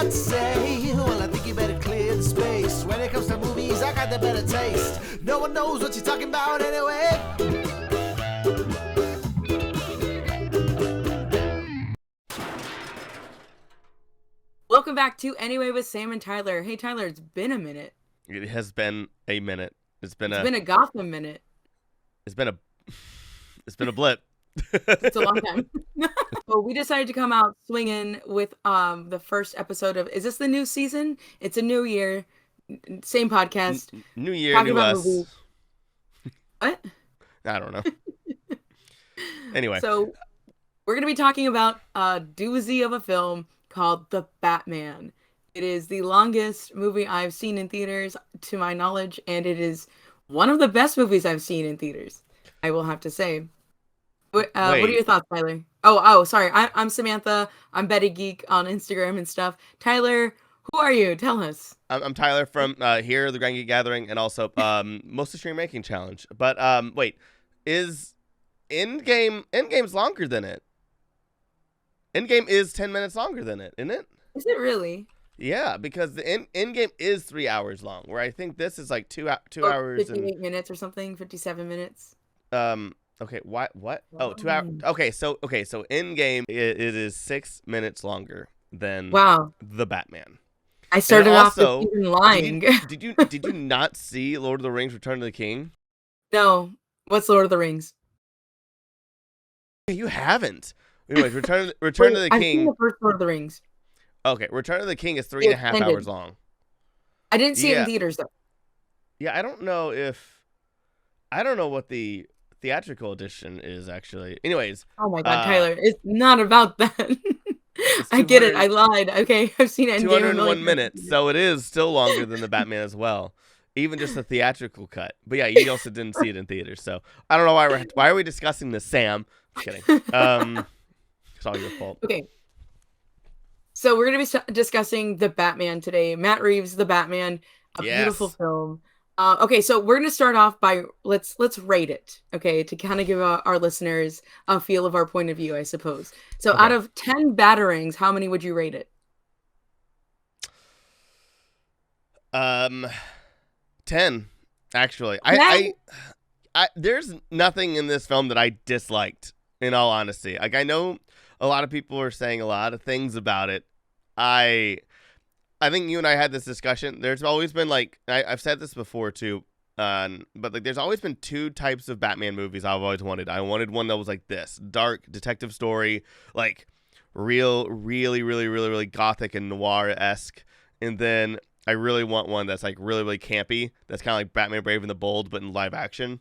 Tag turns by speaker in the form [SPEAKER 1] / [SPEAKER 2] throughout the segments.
[SPEAKER 1] to say. Well, I think you better clear the space. When it comes to movies, I got the better taste. No one knows what you're talking about anyway.
[SPEAKER 2] Welcome back to Anyway with Sam and Tyler. Hey Tyler, it's been a minute.
[SPEAKER 3] It has been a minute. It's been
[SPEAKER 2] a Gotham minute.
[SPEAKER 3] It's been a blip.
[SPEAKER 2] It's a long time. Well, we decided to come out swinging with the first episode of. Is this the new season? It's a new year, same podcast.
[SPEAKER 3] New year, new us. Movies.
[SPEAKER 2] What?
[SPEAKER 3] I don't know. Anyway,
[SPEAKER 2] so we're gonna be talking about a doozy of a film called The Batman. It is the longest movie I've seen in theaters, to my knowledge, and it is one of the best movies I've seen in theaters, I will have to say. What are your thoughts, Tyler? Oh, sorry. I'm Samantha. I'm Betty Geek on Instagram and stuff. Tyler, who are you? Tell us.
[SPEAKER 3] I'm Tyler from here, the Grand Geek Gathering, and also Mostly Stream Making Challenge. But wait, is Endgame's longer than it? Endgame is 10 minutes longer than it, isn't it?
[SPEAKER 2] Is it really?
[SPEAKER 3] Yeah, because the Endgame is 3 hours long, where I think this is like 2 hours
[SPEAKER 2] 58 minutes or something, 57 minutes.
[SPEAKER 3] Okay, what? Oh, 2 hours. Okay, so Endgame it is 6 minutes longer than the Batman.
[SPEAKER 2] I started off with even lying.
[SPEAKER 3] Did you not see Lord of the Rings: Return of the King?
[SPEAKER 2] No. What's Lord of the Rings?
[SPEAKER 3] You haven't. Anyways, Return of the King.
[SPEAKER 2] I've seen the first Lord of the Rings.
[SPEAKER 3] Okay, Return of the King is 3.5 hours long.
[SPEAKER 2] I didn't see it in theaters though.
[SPEAKER 3] Yeah, I don't know what the theatrical edition is actually. Anyways.
[SPEAKER 2] Oh my God, Tyler, it's not about that. I get it. I lied. Okay, I've seen it in
[SPEAKER 3] 201 minutes, so it is still longer than the Batman as well. Even just the theatrical cut. But yeah, you also didn't see it in theaters, so I don't know why are we discussing this, Sam? I'm kidding. It's all your fault.
[SPEAKER 2] Okay. So we're going to be discussing The Batman today. Matt Reeves' The Batman, a beautiful film. Okay, so we're going to start off by let's rate it, okay, to kind of give our listeners a feel of our point of view, I suppose. So out of 10 batarangs, how many would you rate it?
[SPEAKER 3] 10, actually. I there's nothing in this film that I disliked, in all honesty. Like, I know a lot of people are saying a lot of things about it. I think you and I had this discussion. There's always been, like, I've said this before too, but like there's always been two types of Batman movies I've always wanted. I wanted one that was like this, dark detective story, like really gothic and noir-esque. And then I really want one that's like really campy. That's kind of like Batman Brave and the Bold, but in live action.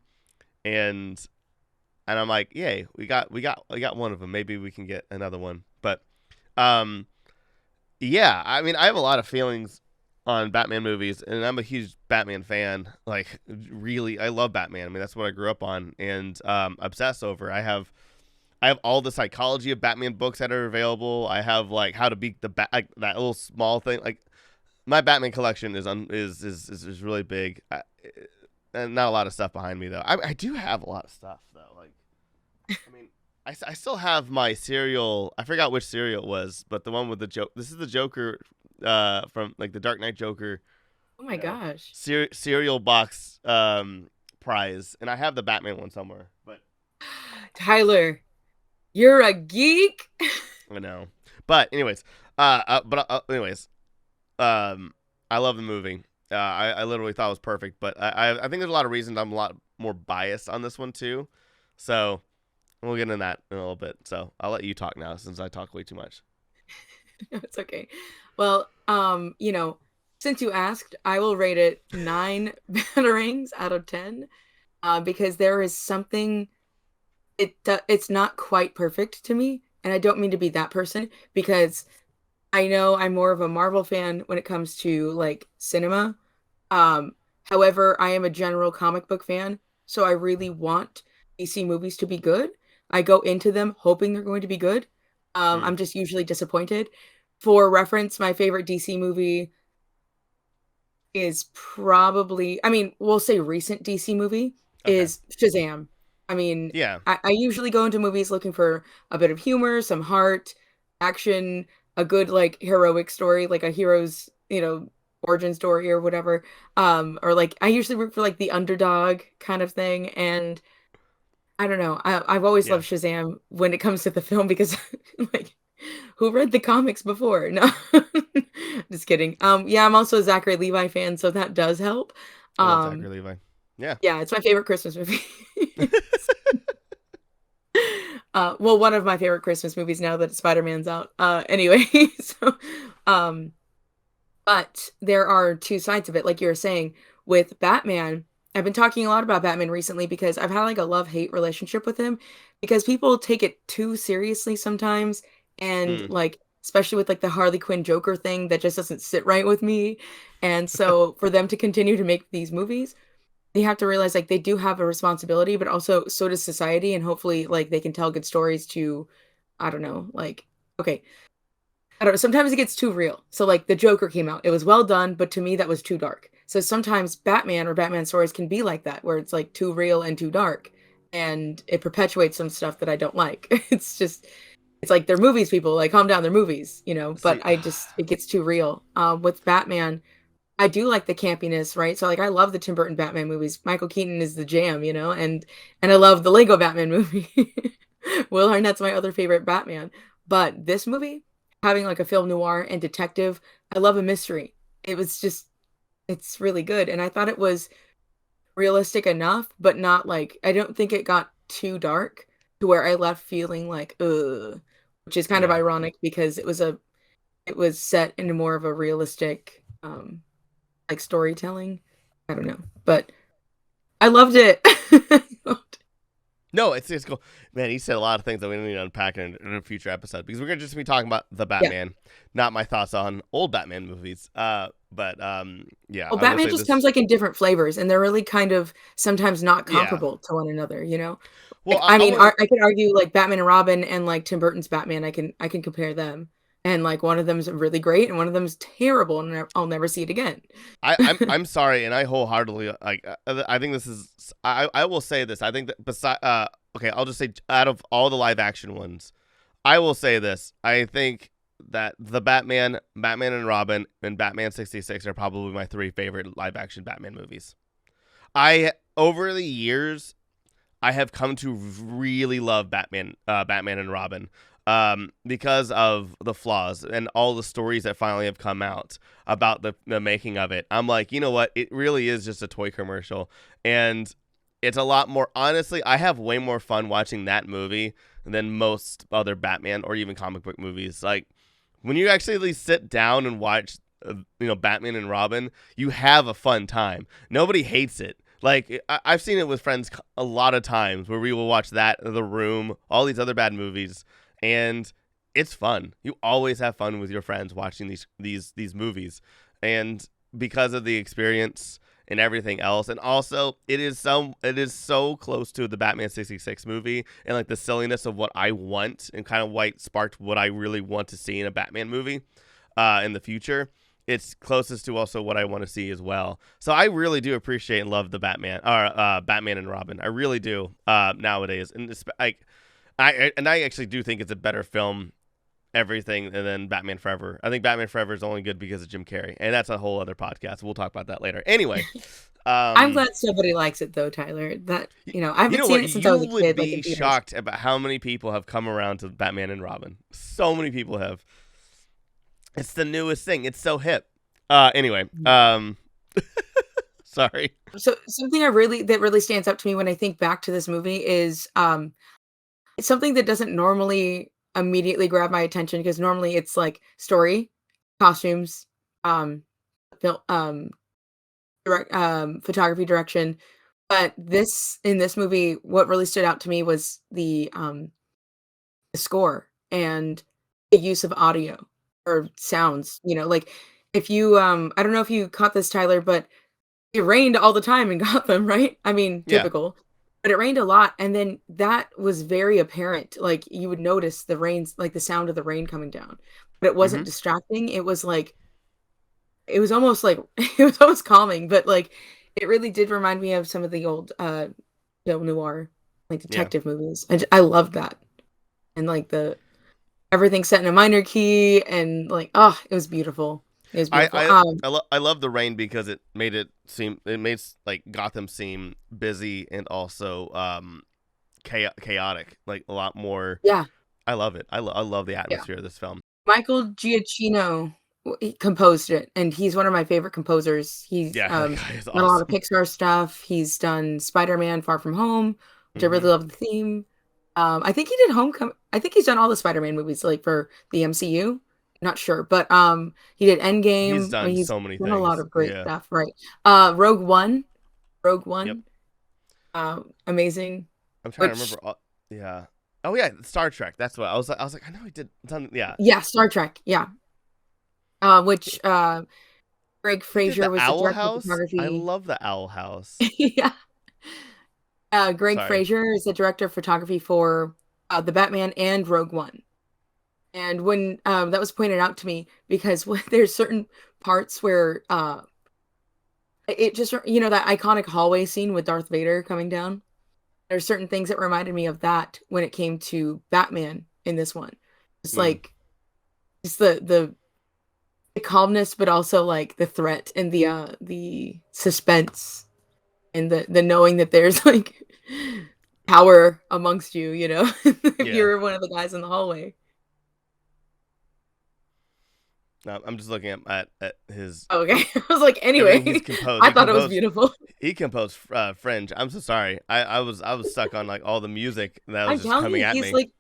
[SPEAKER 3] And I'm like, yay, we got one of them. Maybe we can get another one. But yeah, I mean, I have a lot of feelings on Batman movies, and I'm a huge Batman fan. Like, really, I love Batman. I mean, that's what I grew up on and obsess over. I have all the psychology of Batman books that are available. I have like How to Beat the Bat, like that little small thing. Like, my Batman collection is really big. And not a lot of stuff behind me though. I do have a lot of stuff though. Like, I mean, I still have my cereal. I forgot which cereal it was, but the one with the joke. This is the Joker from like the Dark Knight Joker.
[SPEAKER 2] Oh my gosh.
[SPEAKER 3] Cereal box prize, and I have the Batman one somewhere. But
[SPEAKER 2] Tyler, you're a geek.
[SPEAKER 3] I know. But anyways, I love the movie. I literally thought it was perfect, but I think there's a lot of reasons I'm a lot more biased on this one too. So we'll get into that in a little bit. So I'll let you talk now since I talk way too much.
[SPEAKER 2] It's okay. Well, since you asked, I will rate it 9 batarangs out of 10 because there is something, it's not quite perfect to me. And I don't mean to be that person because I know I'm more of a Marvel fan when it comes to like cinema. However, I am a general comic book fan, so I really want DC movies to be good. I go into them hoping they're going to be good. I'm just usually disappointed. For reference, my favorite DC movie is probably, we'll say recent DC movie is Shazam. I mean,
[SPEAKER 3] yeah.
[SPEAKER 2] I usually go into movies looking for a bit of humor, some heart, action, a good like heroic story, like a hero's, origin story or whatever. Or like I usually root for like the underdog kind of thing. And I don't know. I've always
[SPEAKER 3] Yeah.
[SPEAKER 2] loved Shazam when it comes to the film because like who read the comics before? No. Just kidding. Yeah, I'm also a Zachary Levi fan, so that does help.
[SPEAKER 3] I love
[SPEAKER 2] Um,
[SPEAKER 3] Zachary Levi. Yeah.
[SPEAKER 2] yeah, it's my favorite Christmas movie. Well, one of my favorite Christmas movies now that Spider-Man's out. Anyway, so um but there are two sides of it, like you were saying, with Batman. I've been talking a lot about Batman recently because I've had like a love-hate relationship with him because people take it too seriously sometimes, and
[SPEAKER 3] Mm.
[SPEAKER 2] like especially with like the Harley Quinn Joker thing that just doesn't sit right with me. And so for them to continue to make these movies, they have to realize like they do have a responsibility, but also so does society, and hopefully like they can tell good stories to, I don't know, like okay, I don't know, sometimes it gets too real. So like the Joker came out. It was well done, but to me that was too dark. So sometimes Batman or Batman stories can be like that, where it's like too real and too dark. And it perpetuates some stuff that I don't like. It's like they're movies, people. Like calm down, they're movies, but
[SPEAKER 3] See,
[SPEAKER 2] it gets too real. With Batman, I do like the campiness, right? So like I love the Tim Burton Batman movies. Michael Keaton is the jam, and I love the Lego Batman movie. Will Arnett's my other favorite Batman. But this movie, having like a film noir and detective, I love a mystery. It's really good. And I thought it was realistic enough, but not like, I don't think it got too dark to where I left feeling like, ugh, which is kind of
[SPEAKER 3] yeah.
[SPEAKER 2] ironic because it was set in more of a realistic, like storytelling. I don't know, but I loved it.
[SPEAKER 3] No, it's cool. Man, he said a lot of things that we need to unpack in a future episode because we're going to just be talking about the
[SPEAKER 2] Yeah.
[SPEAKER 3] Batman, not my thoughts on old Batman movies. Yeah.
[SPEAKER 2] Well,
[SPEAKER 3] I will
[SPEAKER 2] Batman
[SPEAKER 3] say
[SPEAKER 2] just
[SPEAKER 3] this.
[SPEAKER 2] comes like in different flavors, and they're really kind of sometimes not
[SPEAKER 3] Yeah.
[SPEAKER 2] comparable to one another.
[SPEAKER 3] Well,
[SPEAKER 2] Like, I mean,
[SPEAKER 3] will.
[SPEAKER 2] I could argue like Batman and Robin and like Tim Burton's Batman. I can compare them, and like one of them is really great, and one of them is terrible, and I'll never see it again.
[SPEAKER 3] I'm sorry, and I wholeheartedly like. I think this is. I will say this. I think that beside. Okay, I'll just say out of all the live action ones, I will say this. I think that the Batman, Batman and Robin, and Batman 66 are probably my three favorite live action Batman movies. Over the years, I have come to really love Batman and Robin, because of the flaws and all the stories that finally have come out about the making of it. I'm like, you know what? It really is just a toy commercial, and it's a lot more. Honestly, I have way more fun watching that movie than most other Batman or even comic book movies. Like when you actually sit down and watch, Batman and Robin, you have a fun time. Nobody hates it. Like I've seen it with friends a lot of times where we will watch that, The Room, all these other bad movies, and it's fun. You always have fun with your friends watching these movies, and because of the experience and everything else, and also it is so close to the Batman 66 movie and like the silliness of what I want and kind of what sparked what I really want to see in a Batman movie in the future. It's closest to also what I want to see as well. So I really do appreciate and love the Batman or Batman and Robin. I really do nowadays, and I actually do think it's a better film, everything, and then Batman Forever. I think Batman Forever is only good because of Jim Carrey, and that's a whole other podcast. We'll talk about that later. Anyway,
[SPEAKER 2] I'm glad somebody likes it though, Tyler. That I've been seeing it since I was a
[SPEAKER 3] would
[SPEAKER 2] kid.
[SPEAKER 3] be
[SPEAKER 2] Like in theaters.
[SPEAKER 3] shocked about how many people have come around to Batman and Robin. So many people have. It's the newest thing. It's so hip. Anyway, sorry.
[SPEAKER 2] So something that really stands out to me when I think back to this movie is it's something that doesn't normally immediately grab my attention because normally it's like story, costumes, film, photography, direction. But in this movie, what really stood out to me was the score and the use of audio or sounds. Like if you I don't know if you caught this, Tyler, but it rained all the time in Gotham, right? I mean,
[SPEAKER 3] Yeah.
[SPEAKER 2] typical. But it rained a lot, and then that was very apparent. Like you would notice the rains, like the sound of the rain coming down. But it wasn't
[SPEAKER 3] Mm-hmm.
[SPEAKER 2] distracting. It was almost like it was almost calming, but like it really did remind me of some of the old film noir, like
[SPEAKER 3] Yeah.
[SPEAKER 2] detective movies. I loved that. And like everything set in a minor key, and like, oh, it was beautiful. It was beautiful.
[SPEAKER 3] I love the rain because it made like Gotham seem busy and also chaotic, like a lot more.
[SPEAKER 2] Yeah,
[SPEAKER 3] I love it. I love the
[SPEAKER 2] yeah.
[SPEAKER 3] atmosphere of this film.
[SPEAKER 2] Michael Giacchino he composed it, and he's one of my favorite composers. He's
[SPEAKER 3] Yeah, that guy is
[SPEAKER 2] done a lot of
[SPEAKER 3] awesome.
[SPEAKER 2] Pixar stuff. He's done Spider-Man: Far From Home, which I
[SPEAKER 3] Hmm.
[SPEAKER 2] really love the theme. I think he did Homecoming. I think he's done all the Spider-Man movies, like for the MCU. Not sure, but he did
[SPEAKER 3] He's
[SPEAKER 2] Endgame. I
[SPEAKER 3] done
[SPEAKER 2] mean, he's
[SPEAKER 3] so many
[SPEAKER 2] done a lot
[SPEAKER 3] things.
[SPEAKER 2] of great
[SPEAKER 3] Yeah.
[SPEAKER 2] stuff, right? Rogue One, Rogue
[SPEAKER 3] Yep.
[SPEAKER 2] One, amazing.
[SPEAKER 3] I'm trying to
[SPEAKER 2] Which,
[SPEAKER 3] remember. Yeah. Oh yeah, Star Trek. That's what I was like. I know he did. Yeah.
[SPEAKER 2] yeah, Star Trek, yeah. Which Greg
[SPEAKER 3] He did the
[SPEAKER 2] Fraser was the
[SPEAKER 3] Owl
[SPEAKER 2] director of
[SPEAKER 3] House. I
[SPEAKER 2] photography.
[SPEAKER 3] love the Owl House.
[SPEAKER 2] Yeah. Greg
[SPEAKER 3] Sorry.
[SPEAKER 2] Fraser is the director of photography for the Batman and Rogue One. And when that was pointed out to me, because when there's certain parts where it just, that iconic hallway scene with Darth Vader coming down. There's certain things that reminded me of that when it came to Batman in this one. It's
[SPEAKER 3] Mm.
[SPEAKER 2] like just the calmness, but also like the threat and the suspense and the knowing that there's like power amongst you, if
[SPEAKER 3] Yeah.
[SPEAKER 2] you're one of the guys in the hallway.
[SPEAKER 3] No, I'm just looking at his
[SPEAKER 2] Okay. I was like,
[SPEAKER 3] everything
[SPEAKER 2] anyway,
[SPEAKER 3] he's composed.
[SPEAKER 2] I thought it was beautiful.
[SPEAKER 3] He composed Fringe. I'm so sorry. I was stuck on like all the music that
[SPEAKER 2] I'm
[SPEAKER 3] was just
[SPEAKER 2] telling
[SPEAKER 3] coming
[SPEAKER 2] you,
[SPEAKER 3] at
[SPEAKER 2] he's
[SPEAKER 3] me.
[SPEAKER 2] like,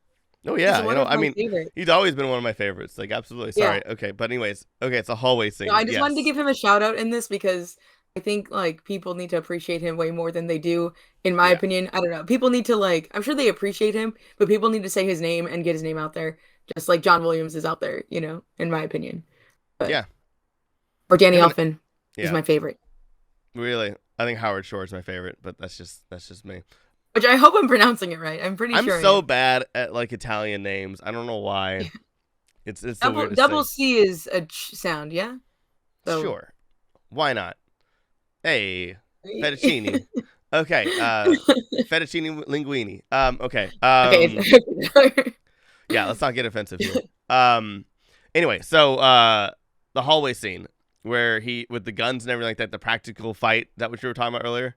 [SPEAKER 3] Oh
[SPEAKER 2] he's
[SPEAKER 3] yeah,
[SPEAKER 2] one of
[SPEAKER 3] I
[SPEAKER 2] my
[SPEAKER 3] mean,
[SPEAKER 2] favorites.
[SPEAKER 3] he's always been one of my favorites. Like absolutely.
[SPEAKER 2] Yeah.
[SPEAKER 3] Sorry. Okay, but anyways, okay, it's a hallway scene.
[SPEAKER 2] No, I just
[SPEAKER 3] Yes.
[SPEAKER 2] wanted to give him a shout out in this because I think like people need to appreciate him way more than they do, in my
[SPEAKER 3] Yeah.
[SPEAKER 2] opinion. I don't know. People need to like, I'm sure they appreciate him, but people need to say his name and get his name out there, just like John Williams is out there, in my opinion. But
[SPEAKER 3] Yeah.
[SPEAKER 2] or Danny
[SPEAKER 3] Him and,
[SPEAKER 2] Elfman is
[SPEAKER 3] yeah.
[SPEAKER 2] my favorite,
[SPEAKER 3] Really, I think Howard Shore is my favorite, but that's just me.
[SPEAKER 2] which I hope I'm pronouncing it right. I'm pretty
[SPEAKER 3] I'm
[SPEAKER 2] sure I
[SPEAKER 3] so
[SPEAKER 2] am.
[SPEAKER 3] bad at like Italian names. I don't know why. It's the weirdest
[SPEAKER 2] Double
[SPEAKER 3] thing.
[SPEAKER 2] C is a sound, yeah. So
[SPEAKER 3] Sure. Why not? Hey, fettuccine. Okay, fettuccine linguine. Okay.
[SPEAKER 2] Okay.
[SPEAKER 3] Yeah, let's not get offensive here. Anyway, so the hallway scene where he with the guns and everything like that, the practical fight, that what you were talking about earlier?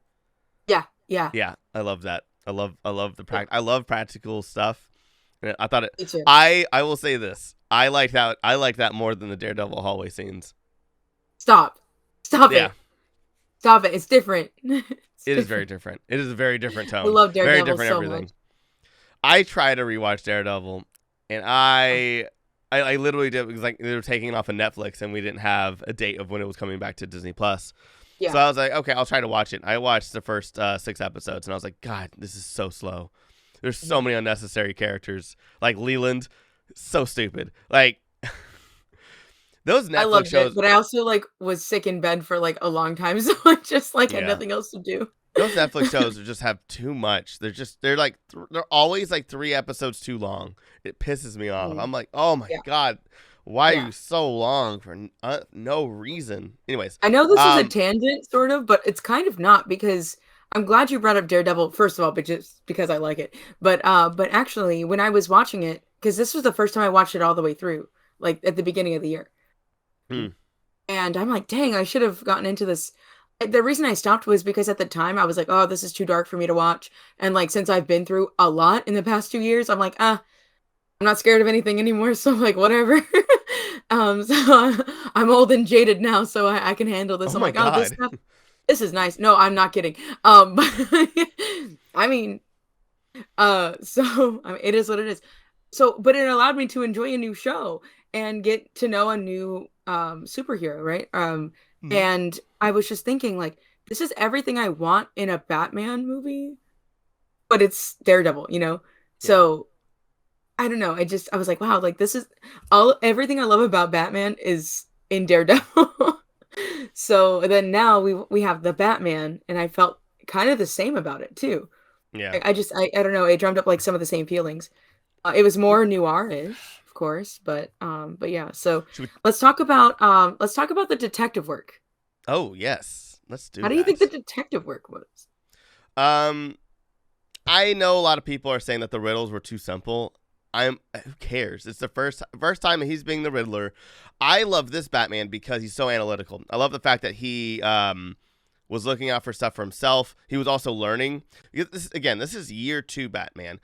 [SPEAKER 2] Yeah, yeah.
[SPEAKER 3] Yeah, I love that. I love I love practical stuff. And I thought it
[SPEAKER 2] Me too.
[SPEAKER 3] I will say this. I like that more than the Daredevil hallway scenes.
[SPEAKER 2] Stop
[SPEAKER 3] Yeah.
[SPEAKER 2] it. Stop it. It's different.
[SPEAKER 3] It is very different. It is a very different tone.
[SPEAKER 2] I love
[SPEAKER 3] Very
[SPEAKER 2] Daredevil
[SPEAKER 3] different
[SPEAKER 2] so
[SPEAKER 3] everything.
[SPEAKER 2] much.
[SPEAKER 3] I try to rewatch Daredevil, and I literally did because like they were taking it off of Netflix, and we didn't have a date of when it was coming back to Disney Plus.
[SPEAKER 2] Yeah.
[SPEAKER 3] So I was like, okay, I'll try to watch it. I watched the first 6 episodes, and I was like, God, this is so slow. There's so many unnecessary characters, like Leland, so stupid. Like those
[SPEAKER 2] I
[SPEAKER 3] Netflix
[SPEAKER 2] loved
[SPEAKER 3] shows.
[SPEAKER 2] it, but I also like was sick in bed for like a long time, so I just like had
[SPEAKER 3] Yeah.
[SPEAKER 2] nothing else to do.
[SPEAKER 3] Those Netflix shows just have too much. They're like they're always like 3 episodes too long. It pisses me off.
[SPEAKER 2] Mhm.
[SPEAKER 3] I'm like, oh my
[SPEAKER 2] Yeah.
[SPEAKER 3] God, why
[SPEAKER 2] Yeah.
[SPEAKER 3] are you so long for no reason? Anyways,
[SPEAKER 2] I know this is a tangent, sort of, but it's kind of not because I'm glad you brought up Daredevil. First of all, but just because I like it. But actually, when I was watching it, because this was the first time I watched it all the way through, like at the beginning of the year, and I'm like, dang, I should have gotten into this. The reason I stopped was because at the time I was like, oh, this is too dark for me to watch, and like since I've been through a lot in the past 2 years, I'm like, I'm not scared of anything anymore, so like whatever. So I'm old and jaded now, so I can handle this.
[SPEAKER 3] Oh
[SPEAKER 2] I'm
[SPEAKER 3] my
[SPEAKER 2] like, oh, this
[SPEAKER 3] God.
[SPEAKER 2] stuff, this is nice. No, I'm not kidding. But I mean, so I mean, it is what it is. So, but it allowed me to enjoy a new show and get to know a new superhero, right? And I was just thinking, like, this is everything I want in a Batman movie, but it's Daredevil, So I don't know. I was like, wow, like this is everything I love about Batman is in Daredevil. So then now we have the Batman, and I felt kind of the same about it too.
[SPEAKER 3] Yeah.
[SPEAKER 2] I don't know. It drummed up like some of the same feelings. It was more noir-ish, of course, but yeah. So let's talk about the detective work.
[SPEAKER 3] Oh yes, let's do.
[SPEAKER 2] How do you think the detective work was?
[SPEAKER 3] I know a lot of people are saying that the riddles were too simple. who cares? It's the first time he's being the Riddler. I love this Batman because he's so analytical. I love the fact that he was looking out for stuff for himself. He was also learning. This is year 2 Batman.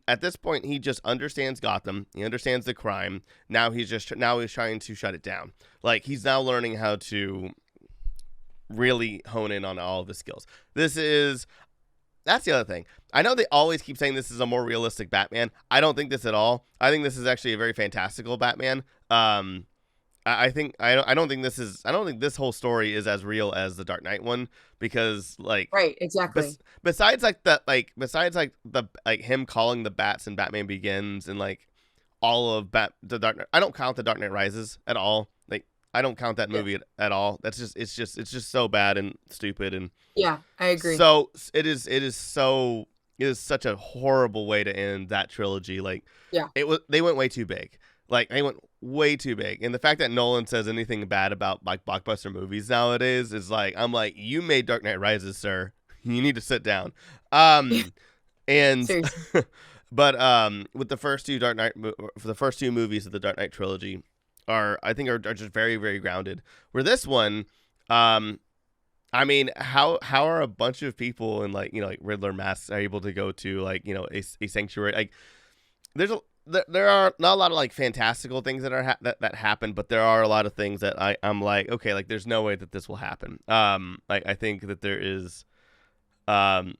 [SPEAKER 3] At this point, he just understands Gotham. He understands the crime. Now he's trying to shut it down. Like, he's now learning how to really hone in on all of his skills. That's the other thing. I know they always keep saying this is a more realistic Batman. I don't think this at all. I think this is actually a very fantastical Batman. I don't think this whole story is as real as the Dark Knight one, because like
[SPEAKER 2] right, exactly.
[SPEAKER 3] Besides him calling the bats in Batman Begins and like all of the Dark Knight, I don't count the Dark Knight Rises at all. Like, I don't count that movie at all. It's just so bad and stupid, and
[SPEAKER 2] yeah, I agree.
[SPEAKER 3] So it is such a horrible way to end that trilogy. Like, they went way too big. Like, they went way too big. And the fact that Nolan says anything bad about like blockbuster movies nowadays is like, I'm like, you made Dark Knight Rises, sir. You need to sit down. And with the first two movies of the Dark Knight trilogy are just very, very grounded. Where this one, I mean, how are a bunch of people in like Riddler masks are able to go to like a sanctuary? Like, there are not a lot of like fantastical things that are that happen, but there are a lot of things that I'm like, okay, like there's no way that this will happen. Like, I think that there is, I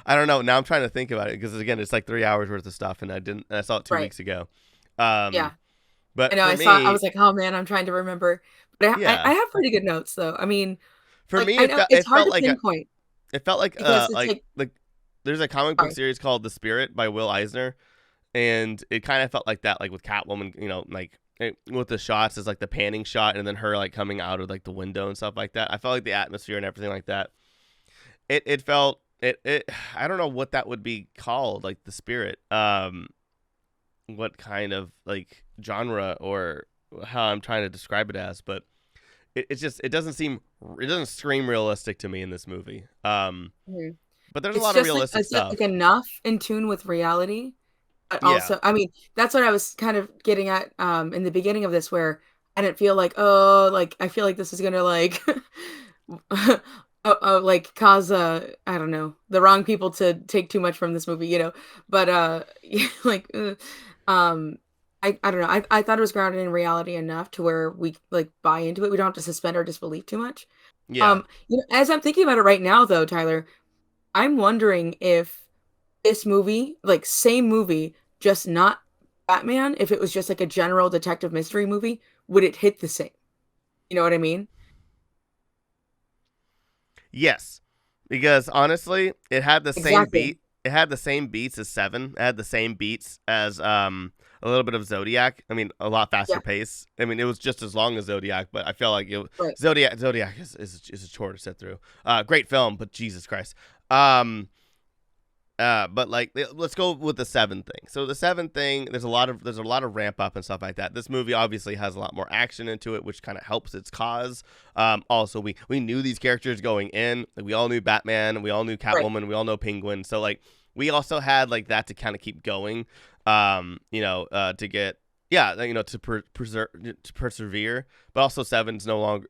[SPEAKER 3] don't know. Now I'm trying to think about it because again, it's like 3 hours worth of stuff, and I saw it 2 weeks ago. But I know
[SPEAKER 2] I was like, oh man, I'm trying to remember. But I have pretty good notes though. I mean,
[SPEAKER 3] for me,
[SPEAKER 2] it's hard to pinpoint.
[SPEAKER 3] It felt like there's a comic book series called The Spirit by Will Eisner, and it kind of felt like that, like with Catwoman, like with the shots is like the panning shot, and then her like coming out of like the window and stuff like that. I felt like the atmosphere and everything like that. It felt it. I don't know what that would be called, like The Spirit. What kind of like genre or how I'm trying to describe it as, but it doesn't scream realistic to me in this movie. But there's a lot of realistic stuff.
[SPEAKER 2] Like enough in tune with reality, but also, I mean, that's what I was kind of getting at in the beginning of this, where I didn't feel like, I feel like this is gonna like like cause I don't know, the wrong people to take too much from this movie, but like I don't know. I thought it was grounded in reality enough to where we like buy into it. We don't have to suspend our disbelief too much.
[SPEAKER 3] Yeah.
[SPEAKER 2] As I'm thinking about it right now, though, Tyler, I'm wondering if this movie, like same movie, just not Batman, if it was just like a general detective mystery movie, would it hit the same? You know what I mean?
[SPEAKER 3] Yes, because honestly, it had the same beat. It had the same beats as Seven. It had the same beats as a little bit of Zodiac. I mean, a lot faster pace. I mean, it was just as long as Zodiac, but I felt like Zodiac is a chore to sit through. Great film, but Jesus Christ. But like, let's go with the Seven thing. So the Seven thing, there's a lot of ramp up and stuff like that. This movie obviously has a lot more action into it, which kind of helps its cause. Also, we knew these characters going in. Like, we all knew Batman, we all knew Catwoman, we all know Penguin. So like, we also had like that to kind of keep going. To get to persevere. But also Seven's no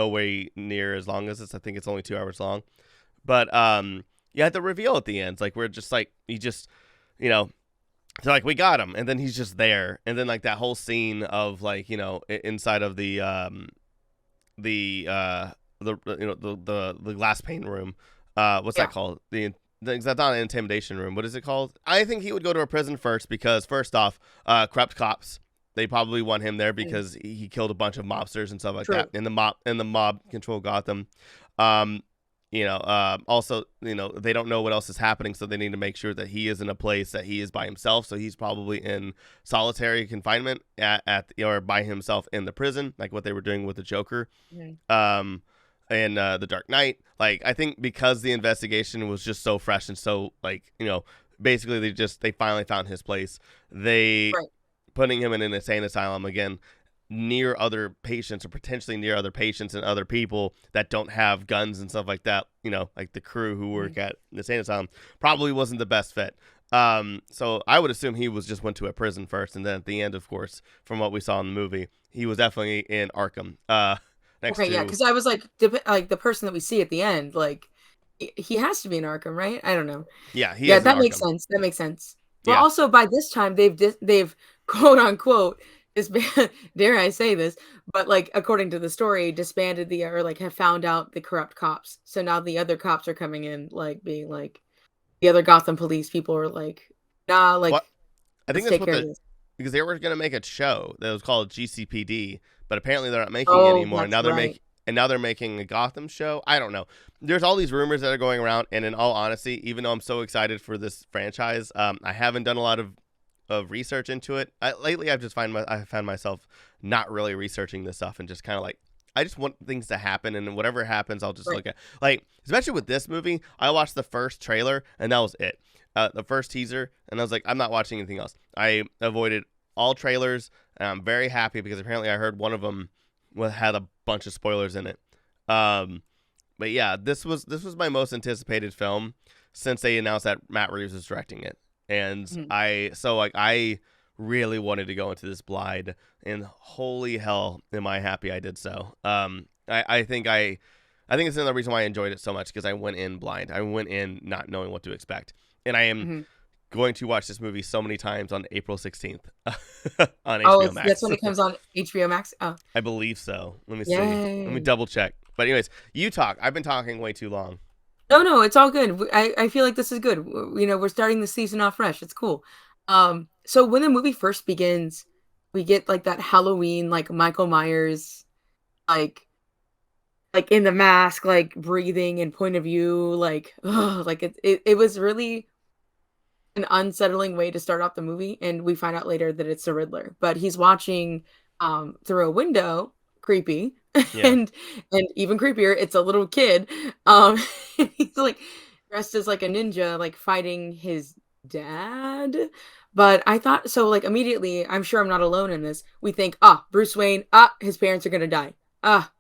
[SPEAKER 3] way near as long as this. I think it's only 2 hours long. But you had the reveal at the end. Like, we're just like, they're like, we got him, and then he's just there, and then like that whole scene of like, inside of the glass pane room. What's that called? That's not an intimidation room. What is it called? I think he would go to a prison first because, first off, corrupt cops. They probably want him there because he killed a bunch of mobsters and stuff like that. And the mob control Gotham. Also, they don't know what else is happening, so they need to make sure that he is in a place that he is by himself. So he's probably in solitary confinement or by himself in the prison, like what they were doing with the Joker. And the Dark Knight. Like, I think because the investigation was just so fresh and so like, basically they finally found his place. Putting him in an insane asylum again, near other patients or potentially near other patients and other people that don't have guns and stuff like that, like the crew who work at the insane asylum, probably wasn't the best fit. So I would assume he was just went to a prison first, and then at the end, of course, from what we saw in the movie, he was definitely in Arkham. Next
[SPEAKER 2] Okay, yeah,
[SPEAKER 3] to
[SPEAKER 2] because I was like, like the person that we see at the end, like he has to be in Arkham, right? I don't know.
[SPEAKER 3] yeah, he
[SPEAKER 2] Yeah,
[SPEAKER 3] is in
[SPEAKER 2] that makes
[SPEAKER 3] Arkham.
[SPEAKER 2] sense. That makes sense. Well,
[SPEAKER 3] Yeah.
[SPEAKER 2] also by this time they've quote unquote dare I say this, but like according to the story, disbanded the or like have found out the corrupt cops. So now the other cops are coming in, like being like the other Gotham police people are like, nah, like
[SPEAKER 3] What? I think
[SPEAKER 2] let's
[SPEAKER 3] that's
[SPEAKER 2] take
[SPEAKER 3] what
[SPEAKER 2] care of this.
[SPEAKER 3] because they were gonna make a show that was called GCPD, but apparently they're not making it
[SPEAKER 2] Oh,
[SPEAKER 3] anymore.
[SPEAKER 2] that's right.
[SPEAKER 3] Now they're making a Gotham show. I don't know. There's all these rumors that are going around, and in all honesty, even though I'm so excited for this franchise, I haven't done a lot of research into it. Lately, I found myself not really researching this stuff and just kind of like I just want things to happen, and whatever happens, I'll just
[SPEAKER 2] Right.
[SPEAKER 3] look at like especially with this movie. I watched the first trailer, and that was it. The first teaser, and I was like, I'm not watching anything else. I avoided all trailers, and I'm very happy because apparently I heard one of them had a bunch of spoilers in it. But yeah, this was my most anticipated film since they announced that Matt Reeves was directing it, and
[SPEAKER 2] Mhm.
[SPEAKER 3] I really wanted to go into this blind, and holy hell, am I happy I did so. I think it's another reason why I enjoyed it so much because I went in blind. I went in not knowing what to expect, and I am
[SPEAKER 2] Mhm.
[SPEAKER 3] going to watch this movie so many times on April 16th on
[SPEAKER 2] Oh,
[SPEAKER 3] HBO
[SPEAKER 2] that's
[SPEAKER 3] Max.
[SPEAKER 2] when it comes on HBO Max. Oh,
[SPEAKER 3] I believe so. Let me see. Let me
[SPEAKER 2] yay.
[SPEAKER 3] double check. But anyways, you talk. I've been talking way too long.
[SPEAKER 2] No, it's all good. I feel like this is good. You know, we're starting the season off fresh. It's cool. So when the movie first begins, we get like that Halloween, like Michael Myers, like in the mask, like breathing and point of view, like ugh, like it was really an unsettling way to start off the movie, and we find out later that it's the Riddler. But he's watching through a window, creepy,
[SPEAKER 3] Yeah.
[SPEAKER 2] and even creepier, it's a little kid. He's like dressed as like a ninja, like fighting his dad. But I thought so, like immediately, I'm sure I'm not alone in this. We think, Bruce Wayne, his parents are gonna die.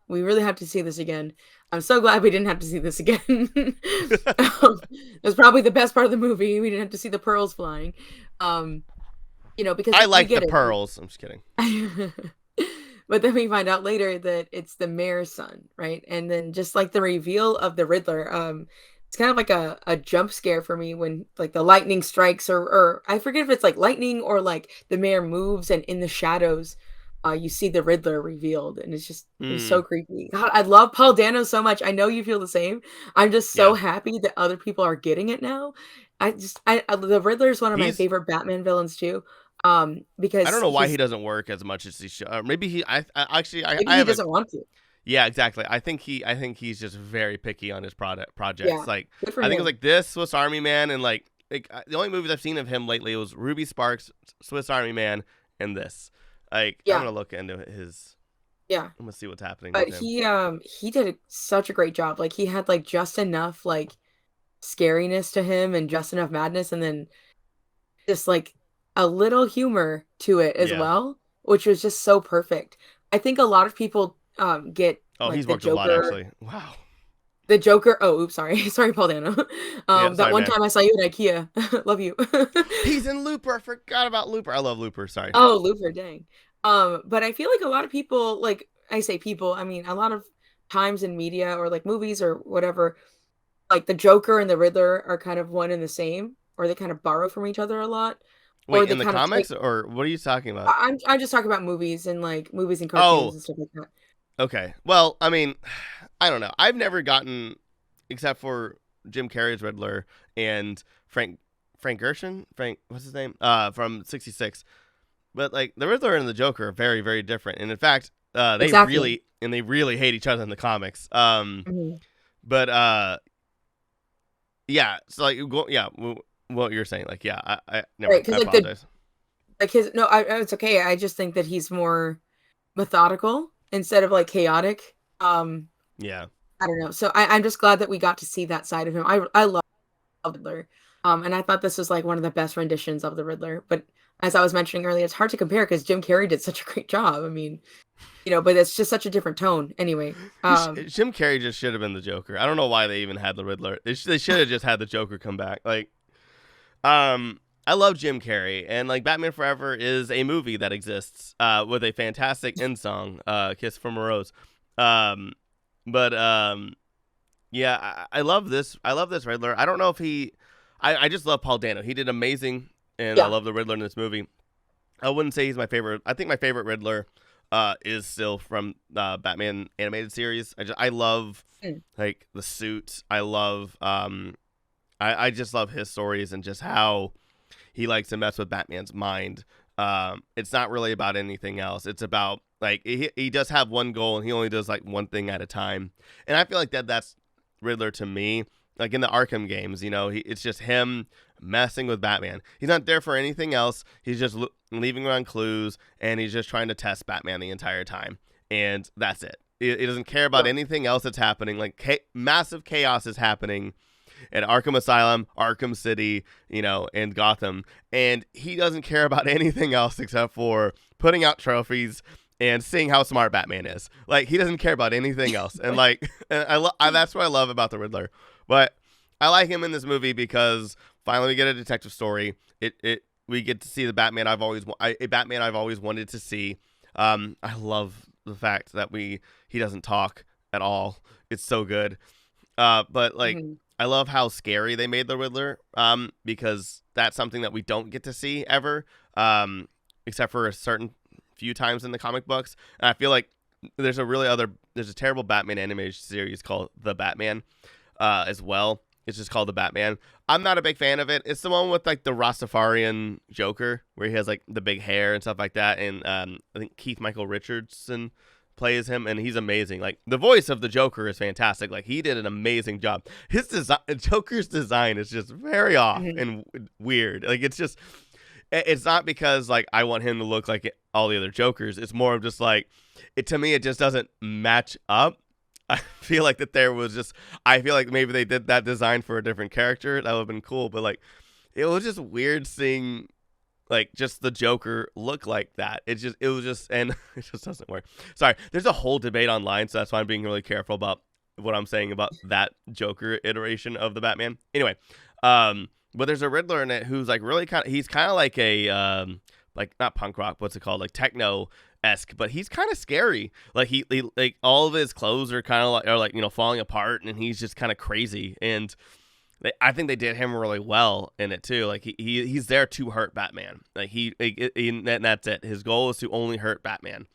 [SPEAKER 2] We really have to see this again. I'm so glad we didn't have to see this again. It was probably the best part of the movie. We didn't have to see the pearls flying. Um, because
[SPEAKER 3] I
[SPEAKER 2] we
[SPEAKER 3] like the
[SPEAKER 2] get
[SPEAKER 3] pearls. I'm just kidding.
[SPEAKER 2] it. But then we find out later that it's the mayor's son, right? And then just like the reveal of the Riddler, it's kind of like a jump scare for me when like the lightning strikes or I forget if it's like lightning or like the mayor moves and in the shadows you see the Riddler revealed, and it was so creepy. God, I love Paul Dano so much. I know you feel the same. I'm just so
[SPEAKER 3] Yeah.
[SPEAKER 2] happy that other people are getting it now. The Riddler is one of my
[SPEAKER 3] He's.
[SPEAKER 2] favorite Batman villains too.
[SPEAKER 3] I don't
[SPEAKER 2] Because
[SPEAKER 3] know why he
[SPEAKER 2] he's
[SPEAKER 3] doesn't work as much as he should. Maybe he.
[SPEAKER 2] maybe
[SPEAKER 3] I
[SPEAKER 2] he
[SPEAKER 3] have a.
[SPEAKER 2] doesn't want to.
[SPEAKER 3] Yeah, exactly. I think he's just very picky on his
[SPEAKER 2] Yeah,
[SPEAKER 3] projects. Like
[SPEAKER 2] good for
[SPEAKER 3] I think it was
[SPEAKER 2] him.
[SPEAKER 3] like this Swiss Army Man and the only movies I've seen of him lately was Ruby Sparks, Swiss Army Man, and this. Like I'm
[SPEAKER 2] Yeah,
[SPEAKER 3] gonna look into his.
[SPEAKER 2] yeah.
[SPEAKER 3] I'm gonna see what's happening
[SPEAKER 2] But
[SPEAKER 3] with him.
[SPEAKER 2] he did such a great job. Like he had like just enough like scariness to him and just enough madness, and then just like a little humor to it as
[SPEAKER 3] Yeah.
[SPEAKER 2] well, which was just so perfect. I think a lot of people get
[SPEAKER 3] Oh,
[SPEAKER 2] like
[SPEAKER 3] he's worked a lot actually. Wow.
[SPEAKER 2] The Joker. Oh, oops, sorry, sorry, Paul Dano.
[SPEAKER 3] Yeah.
[SPEAKER 2] That
[SPEAKER 3] Sorry,
[SPEAKER 2] one
[SPEAKER 3] man.
[SPEAKER 2] time I saw you at IKEA. Love you.
[SPEAKER 3] He's in Looper. I forgot about Looper. I love Looper. Sorry.
[SPEAKER 2] Oh, Luther, dang. But I feel like a lot of people, like I say people, I mean a lot of times in media or like movies or whatever, like the Joker and the Riddler are kind of one and the same, or they kind of borrow from each other a lot, or
[SPEAKER 3] Wait,
[SPEAKER 2] they
[SPEAKER 3] in the
[SPEAKER 2] kind of take.
[SPEAKER 3] comics or what are you talking about?
[SPEAKER 2] I'm just talking about movies and like movies and cartoons
[SPEAKER 3] Oh,
[SPEAKER 2] and stuff like that.
[SPEAKER 3] okay. Well, I mean, I don't know. I've never gotten, except for Jim Carrey's Riddler and Frank Gershon. Frank, what's his name? From '66. But like the Riddler and the Joker are very, very different. And in fact,
[SPEAKER 2] Exactly.
[SPEAKER 3] they really hate each other in the comics.
[SPEAKER 2] Mhm.
[SPEAKER 3] But yeah. So like, yeah. What you're saying, like, yeah. I never
[SPEAKER 2] Right,
[SPEAKER 3] mind. I
[SPEAKER 2] because
[SPEAKER 3] apologize.
[SPEAKER 2] like his no, it's okay. I just think that he's more methodical instead of like chaotic.
[SPEAKER 3] Yeah.
[SPEAKER 2] I don't know. So I'm just glad that we got to see that side of him. I love Riddler. And I thought this was like one of the best renditions of the Riddler. But as I was mentioning earlier, it's hard to compare because Jim Carrey did such a great job. I mean, but it's just such a different tone. Anyway,
[SPEAKER 3] Jim Carrey just should have been the Joker. I don't know why they even had the Riddler. They should have just had the Joker come back. Like, I love Jim Carrey, and like Batman Forever is a movie that exists with a fantastic end song, "Kiss from a Rose." Um, but yeah, I love this. I love this Riddler. I don't know if I just love Paul Dano. He did amazing, and I
[SPEAKER 2] Yeah.
[SPEAKER 3] love the Riddler in this movie. I wouldn't say he's my favorite. I think my favorite Riddler is still from Batman animated series. I love
[SPEAKER 2] Mm.
[SPEAKER 3] like the suit. I love I just love his stories and just how he likes to mess with Batman's mind. It's not really about anything else. It's about like he does have one goal and he only does like one thing at a time. And I feel like that's Riddler to me. Like in the Arkham games, it's just him messing with Batman. He's not there for anything else. He's just leaving around clues and he's just trying to test Batman the entire time. And that's it. He doesn't care about anything else that's happening. Like massive chaos is happening at Arkham Asylum, Arkham City, and Gotham. And he doesn't care about anything else except for putting out trophies and seeing how smart Batman is. Like, he doesn't care about anything else. And, like, that's what I love about the Riddler. But I like him in this movie because finally we get a detective story. We get to see the Batman I've always wanted to see. I love the fact that he doesn't talk at all. It's so good. But, like, I love how scary they made the Riddler, because that's something that we don't get to see ever, except for a certain few times in the comic books. And I feel like there's a terrible Batman animated series called The Batman, as well. It's just called The Batman. I'm not a big fan of it. It's the one with like the Rastafarian Joker, where he has like the big hair and stuff like that. And I think Keith Michael Richardson plays him, and he's amazing. Like, the voice of the Joker is fantastic. Like, he did an amazing job. His Joker's design is just very off and weird. Like, it's not because like I want him to look like all the other Jokers. It's more of just like to me it just doesn't match up. I feel like maybe they did that design for a different character. That would have been cool, but like it was just weird seeing like just the Joker look like that. And it just doesn't work. Sorry, there's a whole debate online, so that's why I'm being really careful about what I'm saying about that Joker iteration of the Batman. Anyway, but there's a Riddler in it who's like really he's kind of like a like not punk rock, what's it called, like techno-esque, but he's kind of scary. Like he like all of his clothes are kind of like falling apart, and he's just kind of crazy. And I think they did him really well in it too. Like he's there to hurt Batman. Like and that's it. His goal is to only hurt Batman,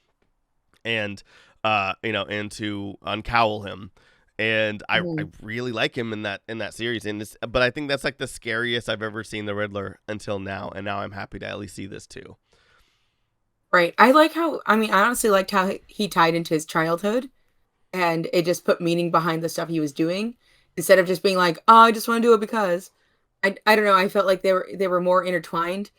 [SPEAKER 3] and and to uncowl him. And I really like him in that series. But I think that's like the scariest I've ever seen the Riddler until now. And now I'm happy to at least see this too.
[SPEAKER 2] Right. I honestly liked how he tied into his childhood, and it just put meaning behind the stuff he was doing instead of just being like, oh, I just want to do it because. I don't know. I felt like they were more intertwined,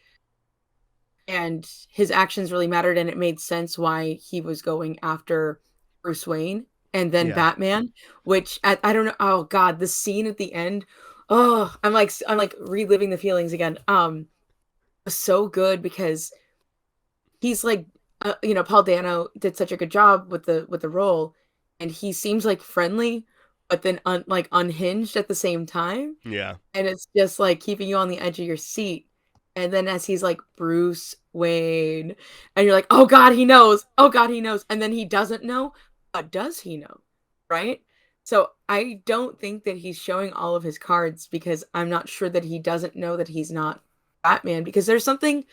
[SPEAKER 2] and his actions really mattered, and it made sense why he was going after Bruce Wayne and then Batman, which I don't know. Oh God, the scene at the end. Oh, I'm like reliving the feelings again. Was so good because he's like, Paul Dano did such a good job with the role, and he seems like friendly, but then unhinged at the same time.
[SPEAKER 3] Yeah,
[SPEAKER 2] and it's just like keeping you on the edge of your seat. And then as he's like Bruce Wayne, and you're like, oh God, he knows. Oh God, he knows. And then he doesn't know. But does he know? Right? So I don't think that he's showing all of his cards, because I'm not sure that he doesn't know that he's not Batman, because there's something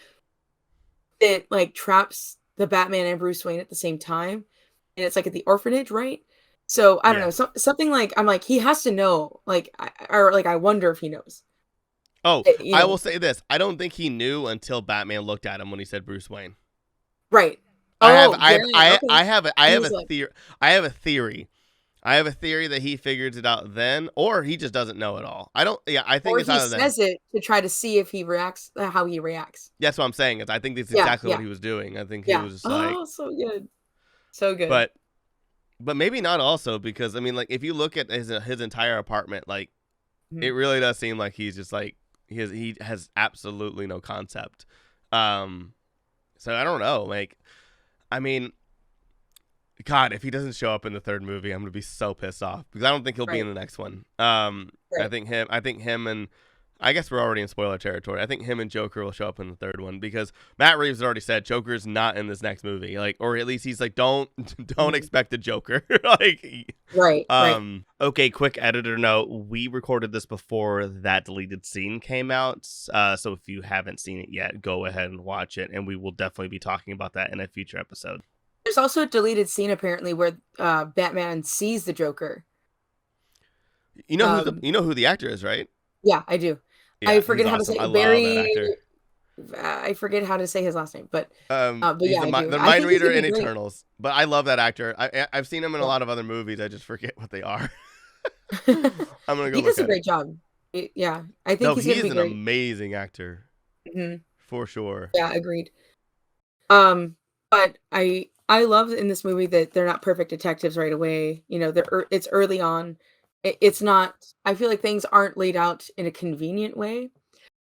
[SPEAKER 2] that like traps the Batman and Bruce Wayne at the same time. And it's like at the orphanage, right? So I don't know. Something like, I'm like, he has to know, I wonder if he knows.
[SPEAKER 3] Oh, I will say this. I don't think he knew until Batman looked at him when he said Bruce Wayne.
[SPEAKER 2] Right.
[SPEAKER 3] I have a theory. I have a theory that he figures it out then, or he just doesn't know it all. I think
[SPEAKER 2] or
[SPEAKER 3] it's
[SPEAKER 2] he
[SPEAKER 3] either then.
[SPEAKER 2] says it to try to see if he reacts, how he reacts.
[SPEAKER 3] That's what I'm saying. I think that's exactly what he was doing. I think he was just like,
[SPEAKER 2] oh, so good. So good.
[SPEAKER 3] But maybe not also, because I mean, like, if you look at his entire apartment, like, it really does seem like he's just like he has absolutely no concept. So I don't know, like, I mean, God, if he doesn't show up in the third movie, I'm gonna be so pissed off, because I don't think he'll be in the next one. I think him and I guess we're already in spoiler territory. I think him and Joker will show up in the third one because Matt Reeves has already said Joker's not in this next movie. Like, or at least he's like, don't expect a Joker. Like,
[SPEAKER 2] Right. Right.
[SPEAKER 3] Okay, quick editor note. We recorded this before that deleted scene came out. So if you haven't seen it yet, go ahead and watch it. And we will definitely be talking about that in a future episode.
[SPEAKER 2] There's also a deleted scene apparently where Batman sees the Joker.
[SPEAKER 3] You know who the actor is, right?
[SPEAKER 2] Yeah, I do.
[SPEAKER 3] Yeah,
[SPEAKER 2] I forget how to
[SPEAKER 3] awesome.
[SPEAKER 2] say
[SPEAKER 3] I love
[SPEAKER 2] Barry.
[SPEAKER 3] that actor.
[SPEAKER 2] I forget how to say his last name, but
[SPEAKER 3] he's
[SPEAKER 2] yeah,
[SPEAKER 3] the
[SPEAKER 2] I do.
[SPEAKER 3] mind
[SPEAKER 2] I think he's
[SPEAKER 3] reader
[SPEAKER 2] gonna
[SPEAKER 3] in
[SPEAKER 2] be great.
[SPEAKER 3] Eternals. But I love that actor. I've seen him in a lot of other movies. I just forget what they are. I'm gonna go.
[SPEAKER 2] He
[SPEAKER 3] look
[SPEAKER 2] does a
[SPEAKER 3] at
[SPEAKER 2] great
[SPEAKER 3] it.
[SPEAKER 2] job. Yeah, I think
[SPEAKER 3] No,
[SPEAKER 2] he's
[SPEAKER 3] he
[SPEAKER 2] gonna
[SPEAKER 3] is
[SPEAKER 2] be
[SPEAKER 3] an
[SPEAKER 2] great.
[SPEAKER 3] amazing actor
[SPEAKER 2] hmm
[SPEAKER 3] for sure.
[SPEAKER 2] Yeah, agreed. But I love in this movie that they're not perfect detectives right away. You know, it's early on. It's not. I feel like things aren't laid out in a convenient way,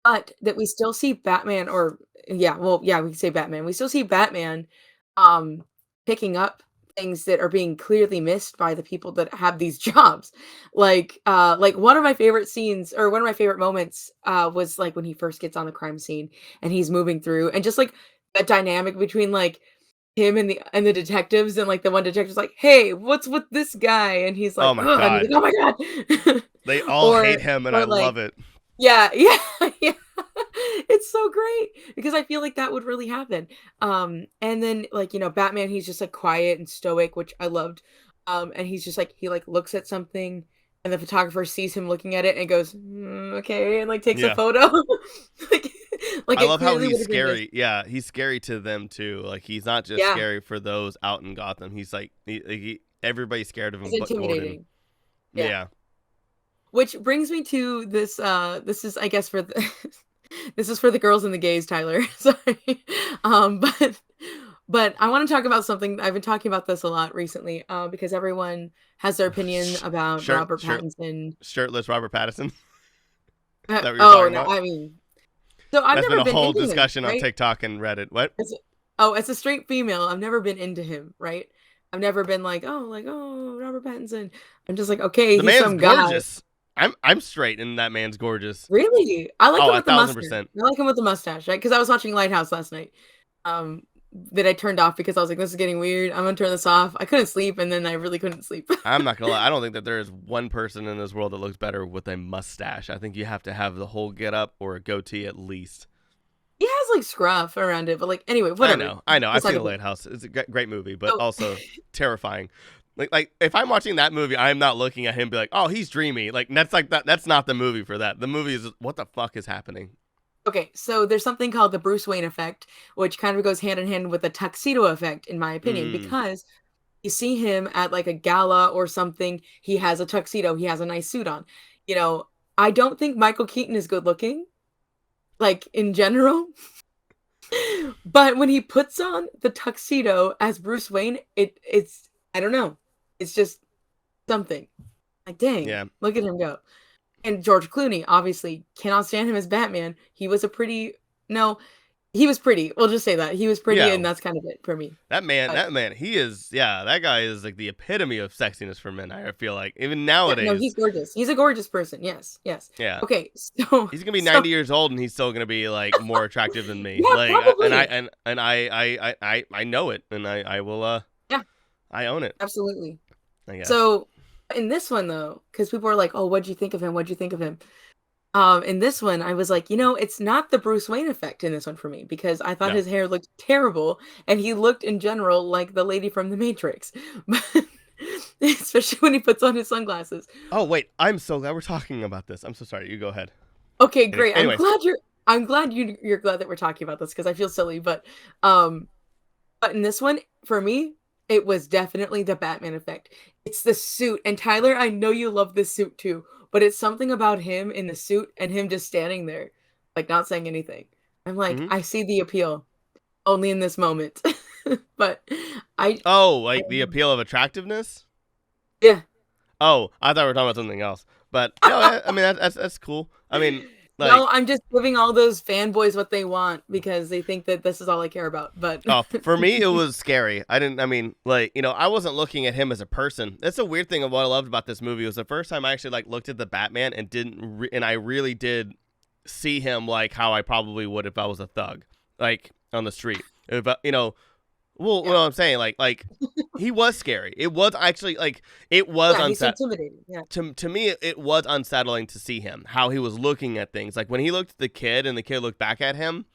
[SPEAKER 2] but that we still see Batman, or yeah, well, yeah, we can say Batman. We still see Batman, um, picking up things that are being clearly missed by the people that have these jobs. Like one of my favorite scenes, or one of my favorite moments, was like when he first gets on the crime scene and he's moving through, and just like that dynamic between like him and the detectives, and like the one detective's like, "Hey, what's with this guy?" And he's like,
[SPEAKER 3] Oh my
[SPEAKER 2] "Ugh," and he's
[SPEAKER 3] god,
[SPEAKER 2] like, "Oh my god."
[SPEAKER 3] they all
[SPEAKER 2] or
[SPEAKER 3] hate him, and I
[SPEAKER 2] or like,
[SPEAKER 3] love it.
[SPEAKER 2] yeah, yeah, yeah. It's so great because I feel like that would really happen. And then like, you know, Batman, he's just like quiet and stoic, which I loved. And he's just like, he like looks at something, and the photographer sees him looking at it and goes, okay, and like takes a
[SPEAKER 3] Yeah,
[SPEAKER 2] photo. like, like
[SPEAKER 3] I
[SPEAKER 2] it
[SPEAKER 3] love how
[SPEAKER 2] clearly
[SPEAKER 3] he's
[SPEAKER 2] would have been missed.
[SPEAKER 3] scary. Yeah, he's scary to them too. Like he's not just
[SPEAKER 2] Yeah,
[SPEAKER 3] scary for those out in Gotham. He's like everybody's scared of him,
[SPEAKER 2] it's
[SPEAKER 3] but Gordon.
[SPEAKER 2] intimidating. Yeah.
[SPEAKER 3] Yeah,
[SPEAKER 2] Which brings me to this this is I guess for the this is for the girls and the gays, Tyler. Sorry. But I want to talk about something. I've been talking about this a lot recently, because everyone has their opinion about
[SPEAKER 3] shirt,
[SPEAKER 2] Robert
[SPEAKER 3] shirt,
[SPEAKER 2] Pattinson.
[SPEAKER 3] shirtless Robert Pattinson. Is that what you're
[SPEAKER 2] Oh
[SPEAKER 3] talking
[SPEAKER 2] no,
[SPEAKER 3] about?
[SPEAKER 2] I mean, so I've
[SPEAKER 3] That's been
[SPEAKER 2] never
[SPEAKER 3] a
[SPEAKER 2] been
[SPEAKER 3] whole
[SPEAKER 2] into him,
[SPEAKER 3] discussion on
[SPEAKER 2] right?
[SPEAKER 3] TikTok and Reddit. What?
[SPEAKER 2] As a straight female, I've never been into him, right? I've never been like, oh, Robert Pattinson. I'm just like, okay,
[SPEAKER 3] The
[SPEAKER 2] he's
[SPEAKER 3] man's
[SPEAKER 2] some guy.
[SPEAKER 3] gorgeous. I'm straight, and that man's gorgeous.
[SPEAKER 2] Really? I like
[SPEAKER 3] Oh,
[SPEAKER 2] him with the mustache.
[SPEAKER 3] 1,000%.
[SPEAKER 2] I like him with the mustache, right? Because I was watching Lighthouse last night. Um, that I turned off because I was like, this is getting weird. I'm gonna turn this off. I couldn't sleep, and then I really couldn't sleep.
[SPEAKER 3] I'm not gonna lie. I don't think that there is one person in this world that looks better with a mustache. I think you have to have the whole get up or a goatee at least.
[SPEAKER 2] He has like scruff around it, but like anyway, whatever.
[SPEAKER 3] I know. I've
[SPEAKER 2] It's
[SPEAKER 3] seen
[SPEAKER 2] like
[SPEAKER 3] The Lighthouse. It's a great movie, but
[SPEAKER 2] so,
[SPEAKER 3] also terrifying. Like if I'm watching that movie, I'm not looking at him and be like, oh, he's dreamy. Like that's like that. That's not the movie for that. The movie is what the fuck is happening.
[SPEAKER 2] okay, so there's something called the Bruce Wayne effect, which kind of goes hand in hand with the tuxedo effect, in my opinion,
[SPEAKER 3] Mm,
[SPEAKER 2] because you see him at like a gala or something, he has a tuxedo, he has a nice suit on. You know, I don't think Michael Keaton is good looking, like in general. But when he puts on the tuxedo as Bruce Wayne, it's I don't know. It's just something. Like, dang,
[SPEAKER 3] yeah.
[SPEAKER 2] look at him go. And George Clooney, obviously, cannot stand him as Batman. He was a pretty no, he was pretty. We'll just say that. He was pretty,
[SPEAKER 3] Yeah.
[SPEAKER 2] and that's kind of it for me.
[SPEAKER 3] That
[SPEAKER 2] But
[SPEAKER 3] man, he is, that guy is like the epitome of sexiness for men. I feel like even
[SPEAKER 2] yeah,
[SPEAKER 3] nowadays.
[SPEAKER 2] no, he's gorgeous. He's a gorgeous person. Yes, yes.
[SPEAKER 3] Yeah,
[SPEAKER 2] Okay, so
[SPEAKER 3] he's gonna be
[SPEAKER 2] so
[SPEAKER 3] 90 years old and he's still gonna be like more attractive than me.
[SPEAKER 2] yeah,
[SPEAKER 3] Like,
[SPEAKER 2] probably.
[SPEAKER 3] and I know it, and I will
[SPEAKER 2] Yeah,
[SPEAKER 3] I own it.
[SPEAKER 2] absolutely.
[SPEAKER 3] I guess.
[SPEAKER 2] So in this one though, because people are like, "Oh, what'd you think of him? What'd you think of him?" In this one, I was like, it's not the Bruce Wayne effect in this one for me because I thought
[SPEAKER 3] No.
[SPEAKER 2] his hair looked terrible and he looked in general like the lady from The Matrix, but especially when he puts on his sunglasses.
[SPEAKER 3] Oh wait, I'm so glad we're talking about this. I'm so sorry. You go ahead.
[SPEAKER 2] Okay, great.
[SPEAKER 3] Anyways,
[SPEAKER 2] I'm glad you're glad that we're talking about this because I feel silly, but in this one, for me, it was definitely the Batman effect. It's the suit. And Tyler, I know you love this suit too, but it's something about him in the suit and him just standing there, like not saying anything. I'm like,
[SPEAKER 3] hmm
[SPEAKER 2] I see the appeal only in this moment. But
[SPEAKER 3] like the appeal of attractiveness.
[SPEAKER 2] yeah.
[SPEAKER 3] Oh, I thought we were talking about something else. But no, I mean that's cool. I mean, like,
[SPEAKER 2] No, I'm just giving all those fanboys what they want because they think that this is all I care about. But
[SPEAKER 3] oh, for me it was scary. I wasn't looking at him as a person. That's a weird thing of what I loved about this movie was the first time I actually like looked at the Batman and didn't and I really did see him like how I probably would if I was a thug, like on the street. If well,
[SPEAKER 2] Yeah.
[SPEAKER 3] what I'm saying, like he was scary. It was actually like it was
[SPEAKER 2] He's intimidating. Yeah.
[SPEAKER 3] To me, it was unsettling to see him, how he was looking at things. Like when he looked at the kid and the kid looked back at him,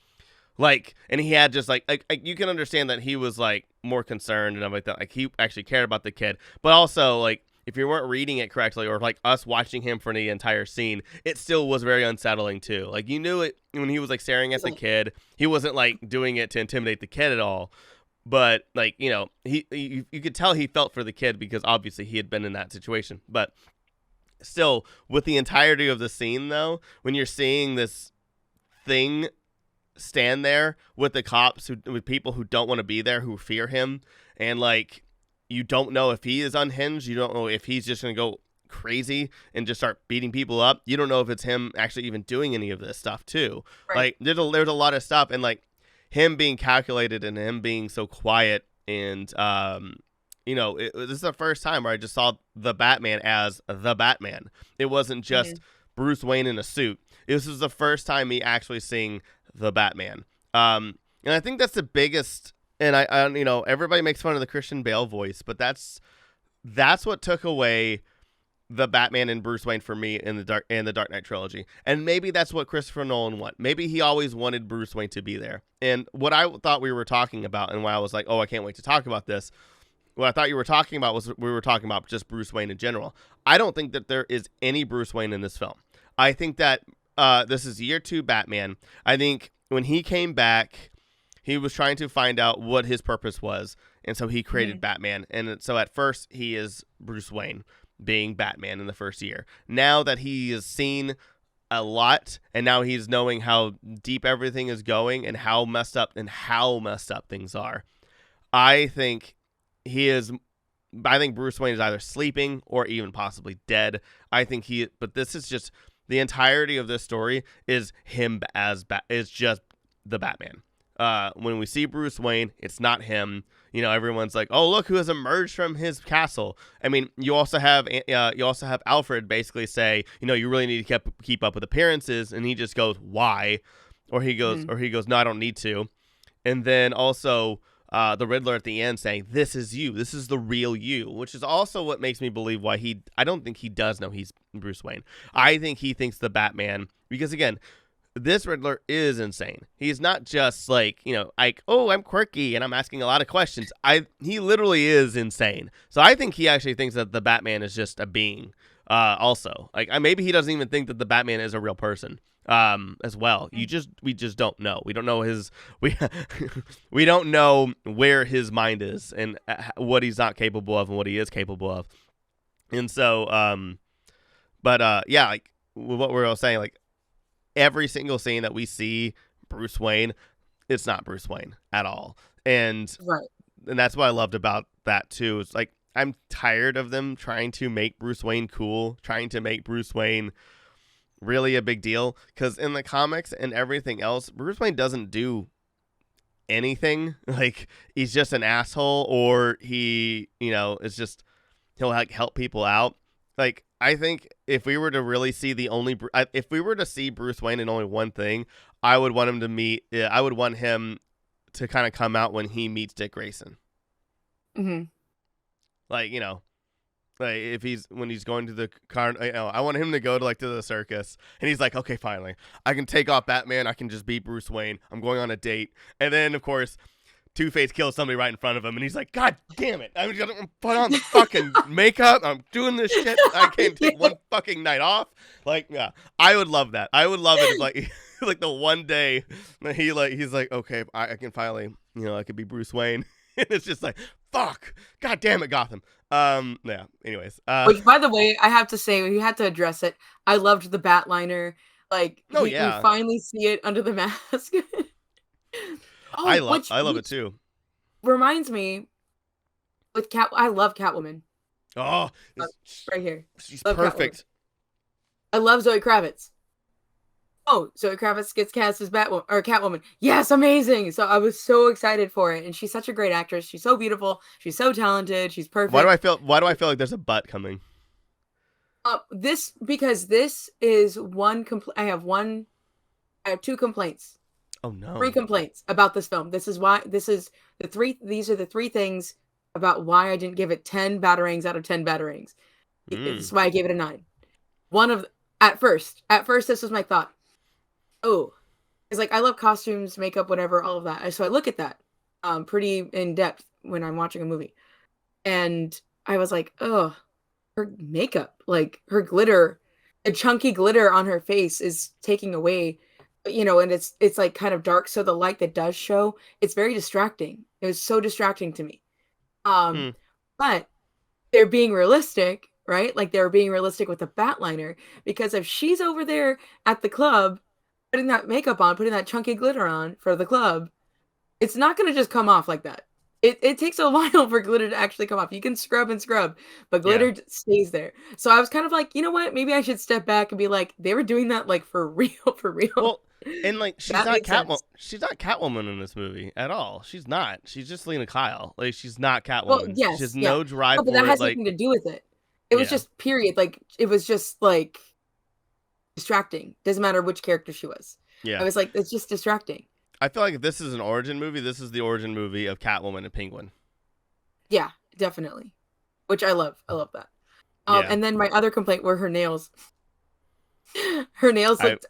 [SPEAKER 3] like, and he had just like you can understand that he was like more concerned and everything. Like he actually cared about the kid, but also like if you weren't reading it correctly or like us watching him for the entire scene, it still was very unsettling too. Like you knew it when he was like staring at the kid. He wasn't like doing it to intimidate the kid at all. But like, you know, you could tell he felt for the kid because obviously he had been in that situation. But still, with the entirety of the scene though, when you're seeing this thing stand there with the cops, with people who don't want to be there, who fear him, and like you don't know if he is unhinged, you don't know if he's just gonna go crazy and just start beating people up. You don't know if it's him actually even doing any of this stuff too.
[SPEAKER 2] Right.
[SPEAKER 3] Like there's a lot of stuff, and like him being calculated and him being so quiet, and you know, this is the first time where I just saw the Batman as the Batman. It wasn't just Bruce Wayne in a suit. This was the first time me actually seeing the Batman. And I think that's the biggest. And I you know, everybody makes fun of the Christian Bale voice, but that's what took away the Batman and Bruce Wayne for me in the Dark Knight trilogy. And maybe that's what Christopher Nolan wanted. Maybe he always wanted Bruce Wayne to be there. And what I thought we were talking about, and why I was like, oh, I can't wait to talk about this, what I thought you were talking about was we were talking about just Bruce Wayne in general. I don't think that there is any Bruce Wayne in this film. I think that this is year 2 Batman. I think when he came back, he was trying to find out what his purpose was. And so he created Batman. And so at first he is Bruce Wayne, being Batman in the first year. Now that he has seen a lot, and now he's knowing how deep everything is going and how messed up things are, I think Bruce Wayne is either sleeping or even possibly dead. But this is just the entirety of this story is him is just the Batman. When we see Bruce Wayne, it's not him. You know, everyone's like, "Oh, look who has emerged from his castle." I mean, you also have Alfred basically say, "You know, you really need to keep up with appearances," and he just goes, "Why?" Or he goes, "No, I don't need to." And then also the Riddler at the end saying, "This is you. This is the real you," which is also what makes me believe why I don't think he does know he's Bruce Wayne. I think he thinks the Batman, because again, this Riddler is insane. He's not just like, you know, like, oh, I'm quirky and I'm asking a lot of questions. He literally is insane. So I think he actually thinks that the Batman is just a being. Also, like maybe he doesn't even think that the Batman is a real person. As well. We just don't know. We don't know we don't know where his mind is and what he's not capable of and what he is capable of. And so, yeah, like what we're all saying, like, every single scene that we see Bruce Wayne, it's not Bruce Wayne at all. And that's what I loved about that too. It's like, I'm tired of them trying to make Bruce Wayne cool, trying to make Bruce Wayne really a big deal. Because in the comics and everything else, Bruce Wayne doesn't do anything. Like, he's just an asshole, or he, you know, is just, he'll like help people out. Like, I think if we were to really see if we were to see Bruce Wayne in only one thing, I would want him to kind of come out when he meets Dick Grayson.
[SPEAKER 2] Mm-hmm.
[SPEAKER 3] Like, you know, like when he's going to the car, you know, I want him to go to the circus, and he's like, okay, finally, I can take off Batman. I can just be Bruce Wayne. I'm going on a date. And then, of course, Two-Face kills somebody right in front of him, and he's like, God damn it, I'm gonna put on the fucking makeup, I'm doing this shit, I can't take one fucking night off. Like, yeah, I would love that. I would love it if, like, like the one day that he's like, okay, I can finally, you know, I could be Bruce Wayne. And it's just like, fuck, God damn it, Gotham. Yeah, anyways.
[SPEAKER 2] Which, by the way, I have to say, we had to address it. I loved the Batliner. Like, we finally see it under the mask.
[SPEAKER 3] I love it too.
[SPEAKER 2] Reminds me with I love Catwoman.
[SPEAKER 3] Oh,
[SPEAKER 2] right here.
[SPEAKER 3] She's
[SPEAKER 2] love
[SPEAKER 3] perfect.
[SPEAKER 2] Catwoman. I love Zoe Kravitz. Oh, Zoe Kravitz gets cast as Catwoman. Yes, amazing. So I was so excited for it, and she's such a great actress. She's so beautiful. She's so talented. She's perfect.
[SPEAKER 3] Why do I feel like there's a butt coming?
[SPEAKER 2] Because this is one I have one I have two complaints.
[SPEAKER 3] Oh no.
[SPEAKER 2] 3 complaints about this film. These are the 3 things about why I didn't give it 10 batarangs out of 10 batarangs. This is why I gave it a 9. At first, this was my thought. Oh, it's like I love costumes, makeup, whatever, all of that. So I look at that pretty in depth when I'm watching a movie. And I was like, oh, her makeup, like her glitter, the chunky glitter on her face is taking away, and it's like kind of dark. So the light that does show, it's very distracting. It was so distracting to me. But they're being realistic, right? Like they're being realistic with the batliner, because if she's over there at the club putting that makeup on, putting that chunky glitter on for the club, it's not going to just come off like that. It takes a while for glitter to actually come off. You can scrub and scrub, but glitter stays there. So I was kind of like, you know what? Maybe I should step back and be like, they were doing that like for real, for real.
[SPEAKER 3] Well, and like she's not Catwoman in this movie at all. She's not. She's just Lena Kyle. Like she's not Catwoman.
[SPEAKER 2] Well, yes,
[SPEAKER 3] she has no drive.
[SPEAKER 2] No, but that has nothing to do with it. It was just period. Like it was just like distracting. Doesn't matter which character she was.
[SPEAKER 3] Yeah,
[SPEAKER 2] I was like, it's just distracting.
[SPEAKER 3] I feel like if this is an origin movie, this is the origin movie of Catwoman and Penguin.
[SPEAKER 2] Yeah, definitely. Which I love. I love that. And then my other complaint were her nails. Her nails looked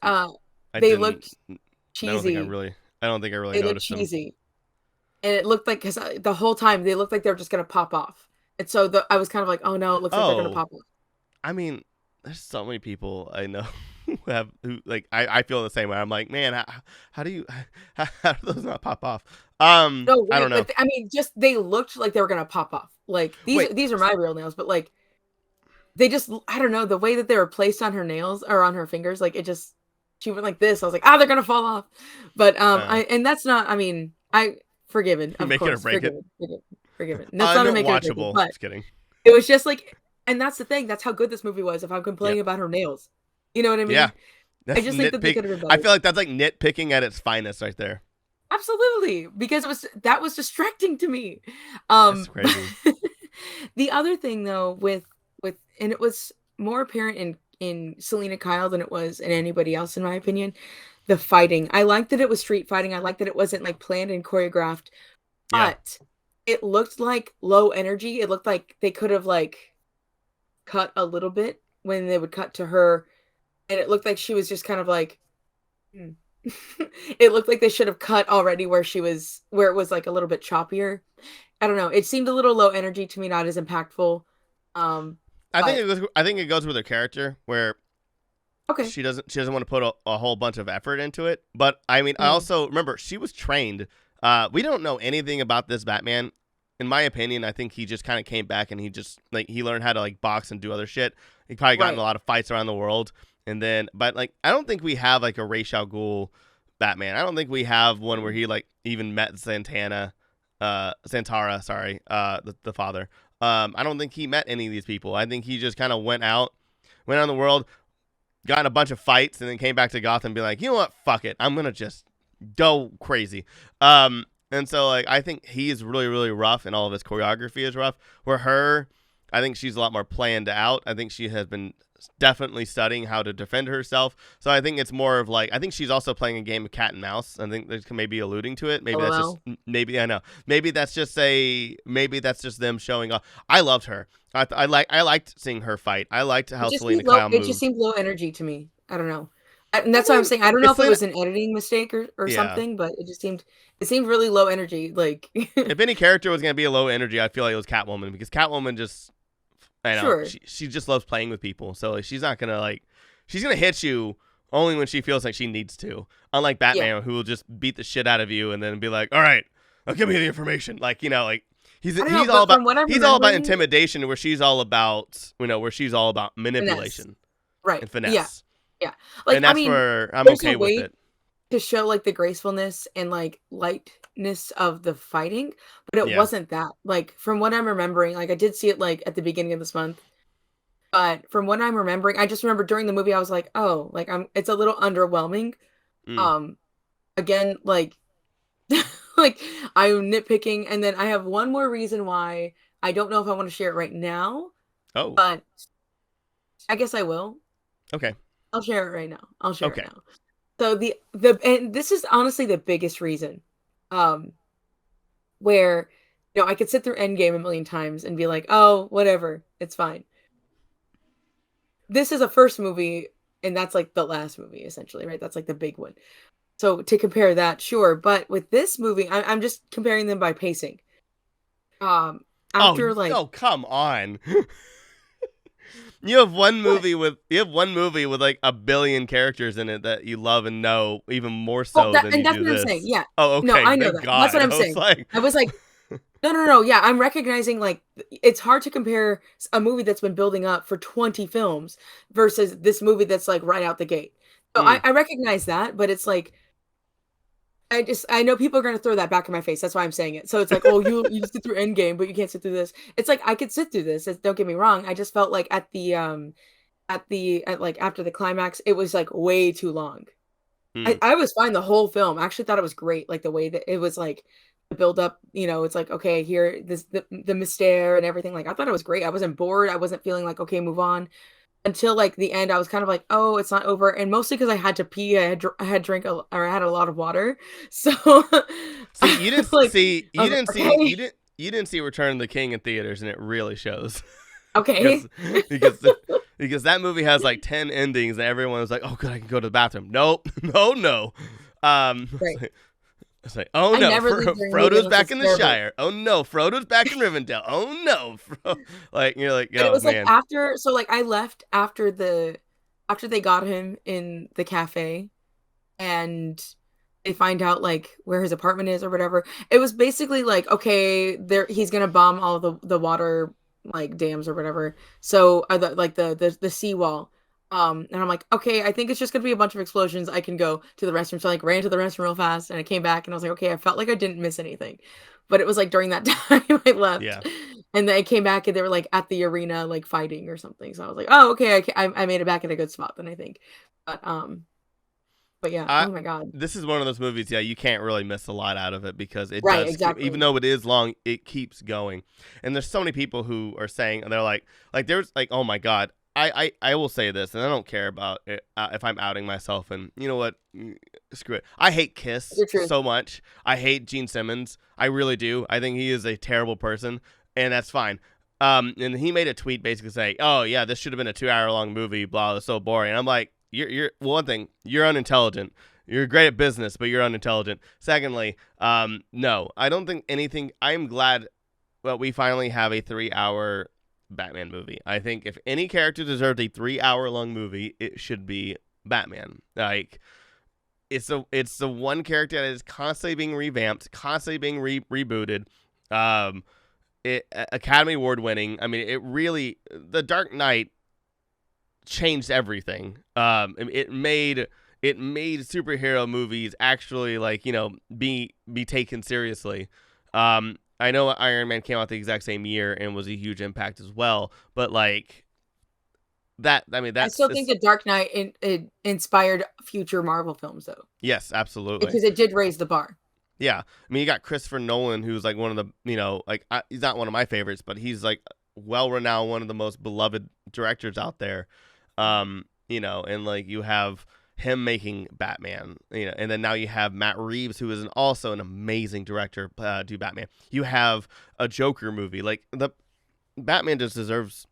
[SPEAKER 2] they looked cheesy.
[SPEAKER 3] I don't think I really noticed them. They looked cheesy.
[SPEAKER 2] And it looked like, because the whole time they looked like they were just going to pop off. And so I was kind of like, oh no, it looks like they're going to pop off.
[SPEAKER 3] I mean, there's so many people I know who I feel the same way. I'm like, man, how do those not pop off?
[SPEAKER 2] No,
[SPEAKER 3] I don't know.
[SPEAKER 2] I mean, just they looked like they were gonna pop off. Like these are my real nails, but like they just, I don't know, the way that they were placed on her nails or on her fingers, like she went like this. I was like, they're gonna fall off. But and that's not. I mean, forgiven. Of
[SPEAKER 3] make
[SPEAKER 2] course,
[SPEAKER 3] it or break
[SPEAKER 2] forgiven. That's not a make it or break it. But
[SPEAKER 3] just kidding.
[SPEAKER 2] It was just like, and that's the thing. That's how good this movie was. If I'm complaining about her nails. You know what I mean?
[SPEAKER 3] Yeah.
[SPEAKER 2] I just think that they could have been better.
[SPEAKER 3] I feel like that's like nitpicking at its finest right there.
[SPEAKER 2] Absolutely. Because that was distracting to me.
[SPEAKER 3] That's crazy.
[SPEAKER 2] The other thing though, and it was more apparent in Selena Kyle than it was in anybody else, in my opinion, the fighting. I liked that it was street fighting. I liked that it wasn't like planned and choreographed, but it looked like low energy. It looked like they could have like cut a little bit when they would cut to her. And it looked like she was just kind of like, it looked like they should have cut already where it was like a little bit choppier. I don't know. It seemed a little low energy to me, not as impactful.
[SPEAKER 3] I think it goes with her character where she doesn't want to put a whole bunch of effort into it. But I mean, I also remember she was trained. We don't know anything about this Batman. In my opinion, I think he just kind of came back and he learned how to like box and do other shit. He probably got in a lot of fights around the world. And then, but like, I don't think we have like a Ra's al Ghul Batman. I don't think we have one where he like even met Santara, sorry, the father. I don't think he met any of these people. I think he just kind of went out in the world, got in a bunch of fights, and then came back to Gotham and be like, you know what, fuck it, I'm gonna just go crazy. And so like, I think he is really, really rough, and all of his choreography is rough. Where I think she's a lot more planned out. I think she has been definitely studying how to defend herself. So I think it's more of like, I think she's also playing a game of cat and mouse. I think there's maybe alluding to it. Maybe I know. Maybe that's just them showing off. I loved her. I liked seeing her fight. I liked how Selena Kyle moved.
[SPEAKER 2] It just seemed low energy to me. I don't know. And that's what I'm saying. I don't know if it was an editing mistake or something, but it seemed really low energy. Like
[SPEAKER 3] if any character was going to be a low energy, I feel like it was Catwoman, because Catwoman just, I know. Sure. She just loves playing with people. So like, she's not going to she's going to hit you only when she feels like she needs to. Unlike Batman, who will just beat the shit out of you and then be like, all right, give me the information. Like, like he's all about intimidation, where she's all about, manipulation.
[SPEAKER 2] Right.
[SPEAKER 3] And finesse.
[SPEAKER 2] Yeah. Like,
[SPEAKER 3] and that's where I'm okay with it.
[SPEAKER 2] To show like the gracefulness and like lightness of the fighting, but it wasn't that. Like from what I'm remembering, like I did see it like at the beginning of this month, but from what I'm remembering, I just remember during the movie I was like, oh, like it's a little underwhelming. Again, like like I'm nitpicking, and then I have one more reason why I don't know if I want to share it right now.
[SPEAKER 3] Oh,
[SPEAKER 2] but I guess I will.
[SPEAKER 3] Okay,
[SPEAKER 2] I'll share it right now. So and this is honestly the biggest reason, um, where I could sit through Endgame a million times and be like, oh, whatever, it's fine. This is a first movie, and that's like the last movie, essentially, right? That's like the big one. So to compare that, sure, but with this movie, I'm just comparing them by pacing. After
[SPEAKER 3] Oh, come on. You have one movie with like a billion characters in it that you love and know even more so than you
[SPEAKER 2] that's
[SPEAKER 3] do
[SPEAKER 2] what
[SPEAKER 3] this.
[SPEAKER 2] I'm saying. Yeah.
[SPEAKER 3] Oh, okay.
[SPEAKER 2] No, I know
[SPEAKER 3] Thank
[SPEAKER 2] that.
[SPEAKER 3] God.
[SPEAKER 2] That's what I'm saying. I was like, no. Yeah, I'm recognizing like it's hard to compare a movie that's been building up for 20 films versus this movie that's like right out the gate. So I recognize that, but it's like I know people are gonna throw that back in my face. That's why I'm saying it. So it's like, oh, you sit through Endgame, but you can't sit through this. It's like I could sit through this. Don't get me wrong. I just felt like at like after the climax, it was like way too long. I was fine the whole film. I actually thought it was great, like the way that it was like the build up. It's like okay, here the mystère and everything. Like I thought it was great. I wasn't bored. I wasn't feeling like okay, move on. Until like the end, I was kind of like, oh, it's not over, and mostly because I had to pee. I had I had a lot of water, so
[SPEAKER 3] See, you didn't
[SPEAKER 2] like,
[SPEAKER 3] see
[SPEAKER 2] I
[SPEAKER 3] you
[SPEAKER 2] was like,
[SPEAKER 3] didn't see
[SPEAKER 2] okay.
[SPEAKER 3] you didn't see Return of the King in theaters, and it really shows.
[SPEAKER 2] Okay.
[SPEAKER 3] because that movie has like 10 endings, and everyone was like, "Oh, good, I can go to the bathroom." Nope, no.
[SPEAKER 2] Right.
[SPEAKER 3] It's like, oh
[SPEAKER 2] I
[SPEAKER 3] no,
[SPEAKER 2] never leave during
[SPEAKER 3] Frodo's
[SPEAKER 2] meetings,
[SPEAKER 3] back
[SPEAKER 2] it's
[SPEAKER 3] in the
[SPEAKER 2] terrible.
[SPEAKER 3] Shire. Oh no, Frodo's back in Rivendell. Oh no, like you're like,
[SPEAKER 2] But it
[SPEAKER 3] oh
[SPEAKER 2] was like
[SPEAKER 3] man,
[SPEAKER 2] after, so like I left after they got him in the cafe and they find out like where his apartment is or whatever. It was basically like, okay, he's gonna bomb all the water like dams or whatever. So the seawall. And I'm like, okay, I think it's just gonna be a bunch of explosions. I can go to the restroom. So I like ran to the restroom real fast and I came back and I was like, okay, I felt like I didn't miss anything. But it was like during that time I
[SPEAKER 3] yeah.
[SPEAKER 2] left. And then I came back and they were like at the arena like fighting or something. So I was like, oh, okay, I made it back in a good spot then I think. But but yeah,
[SPEAKER 3] I
[SPEAKER 2] oh my god.
[SPEAKER 3] This is one of those movies, yeah, you can't really miss a lot out of it because it
[SPEAKER 2] Right,
[SPEAKER 3] does keep, even
[SPEAKER 2] exactly.
[SPEAKER 3] though it is long, it keeps going. And there's so many people who are saying, and they're like there's like, oh my god, I will say this, and I don't care about it, if I'm outing myself, and you know what, screw it. I hate Kiss
[SPEAKER 2] Your truth.
[SPEAKER 3] so much. I hate Gene Simmons. I really do. I think he is a terrible person, and that's fine. And he made a tweet basically saying, "Oh yeah, this should have been a 2 hour long movie. Blah, it's so boring." And I'm like, you're one thing, you're unintelligent. You're great at business, but you're unintelligent. Secondly, no, I don't think anything. I'm glad that we finally have a 3 hour Batman movie. I think if any character deserved a 3 hour long movie, it should be Batman. Like it's the one character that is constantly being revamped, constantly being rebooted. Academy Award winning. I mean, it really, The Dark Knight changed everything. It made superhero movies actually like be taken seriously. I know Iron Man came out the exact same year and was a huge impact as well, but like that, I mean,
[SPEAKER 2] I still think The Dark Knight it inspired future Marvel films though.
[SPEAKER 3] yes, absolutely.
[SPEAKER 2] Because it did raise the bar.
[SPEAKER 3] Yeah, I mean, you got Christopher Nolan, who's like one of the, he's not one of my favorites, but he's like well-renowned, one of the most beloved directors out there. And like you have him making Batman, and then now you have Matt Reeves, who is also an amazing director, do Batman. You have a Joker movie. Like the Batman just deserves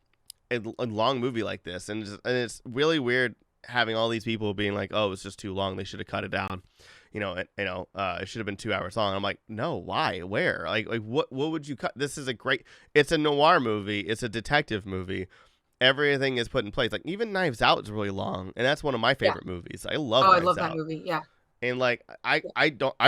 [SPEAKER 3] a long movie like this, and it's really weird having all these people being like, "Oh, it's just too long. They should have cut it down." It should have been 2 hours long. I'm like, no, why? Where? Like what would you cut? This is it's a noir movie. It's a detective movie. Everything is put in place. Like even Knives Out is really long, and that's one of my favorite movies. I love
[SPEAKER 2] Oh, I
[SPEAKER 3] Knives
[SPEAKER 2] love that
[SPEAKER 3] Out.
[SPEAKER 2] movie. Yeah.
[SPEAKER 3] And like I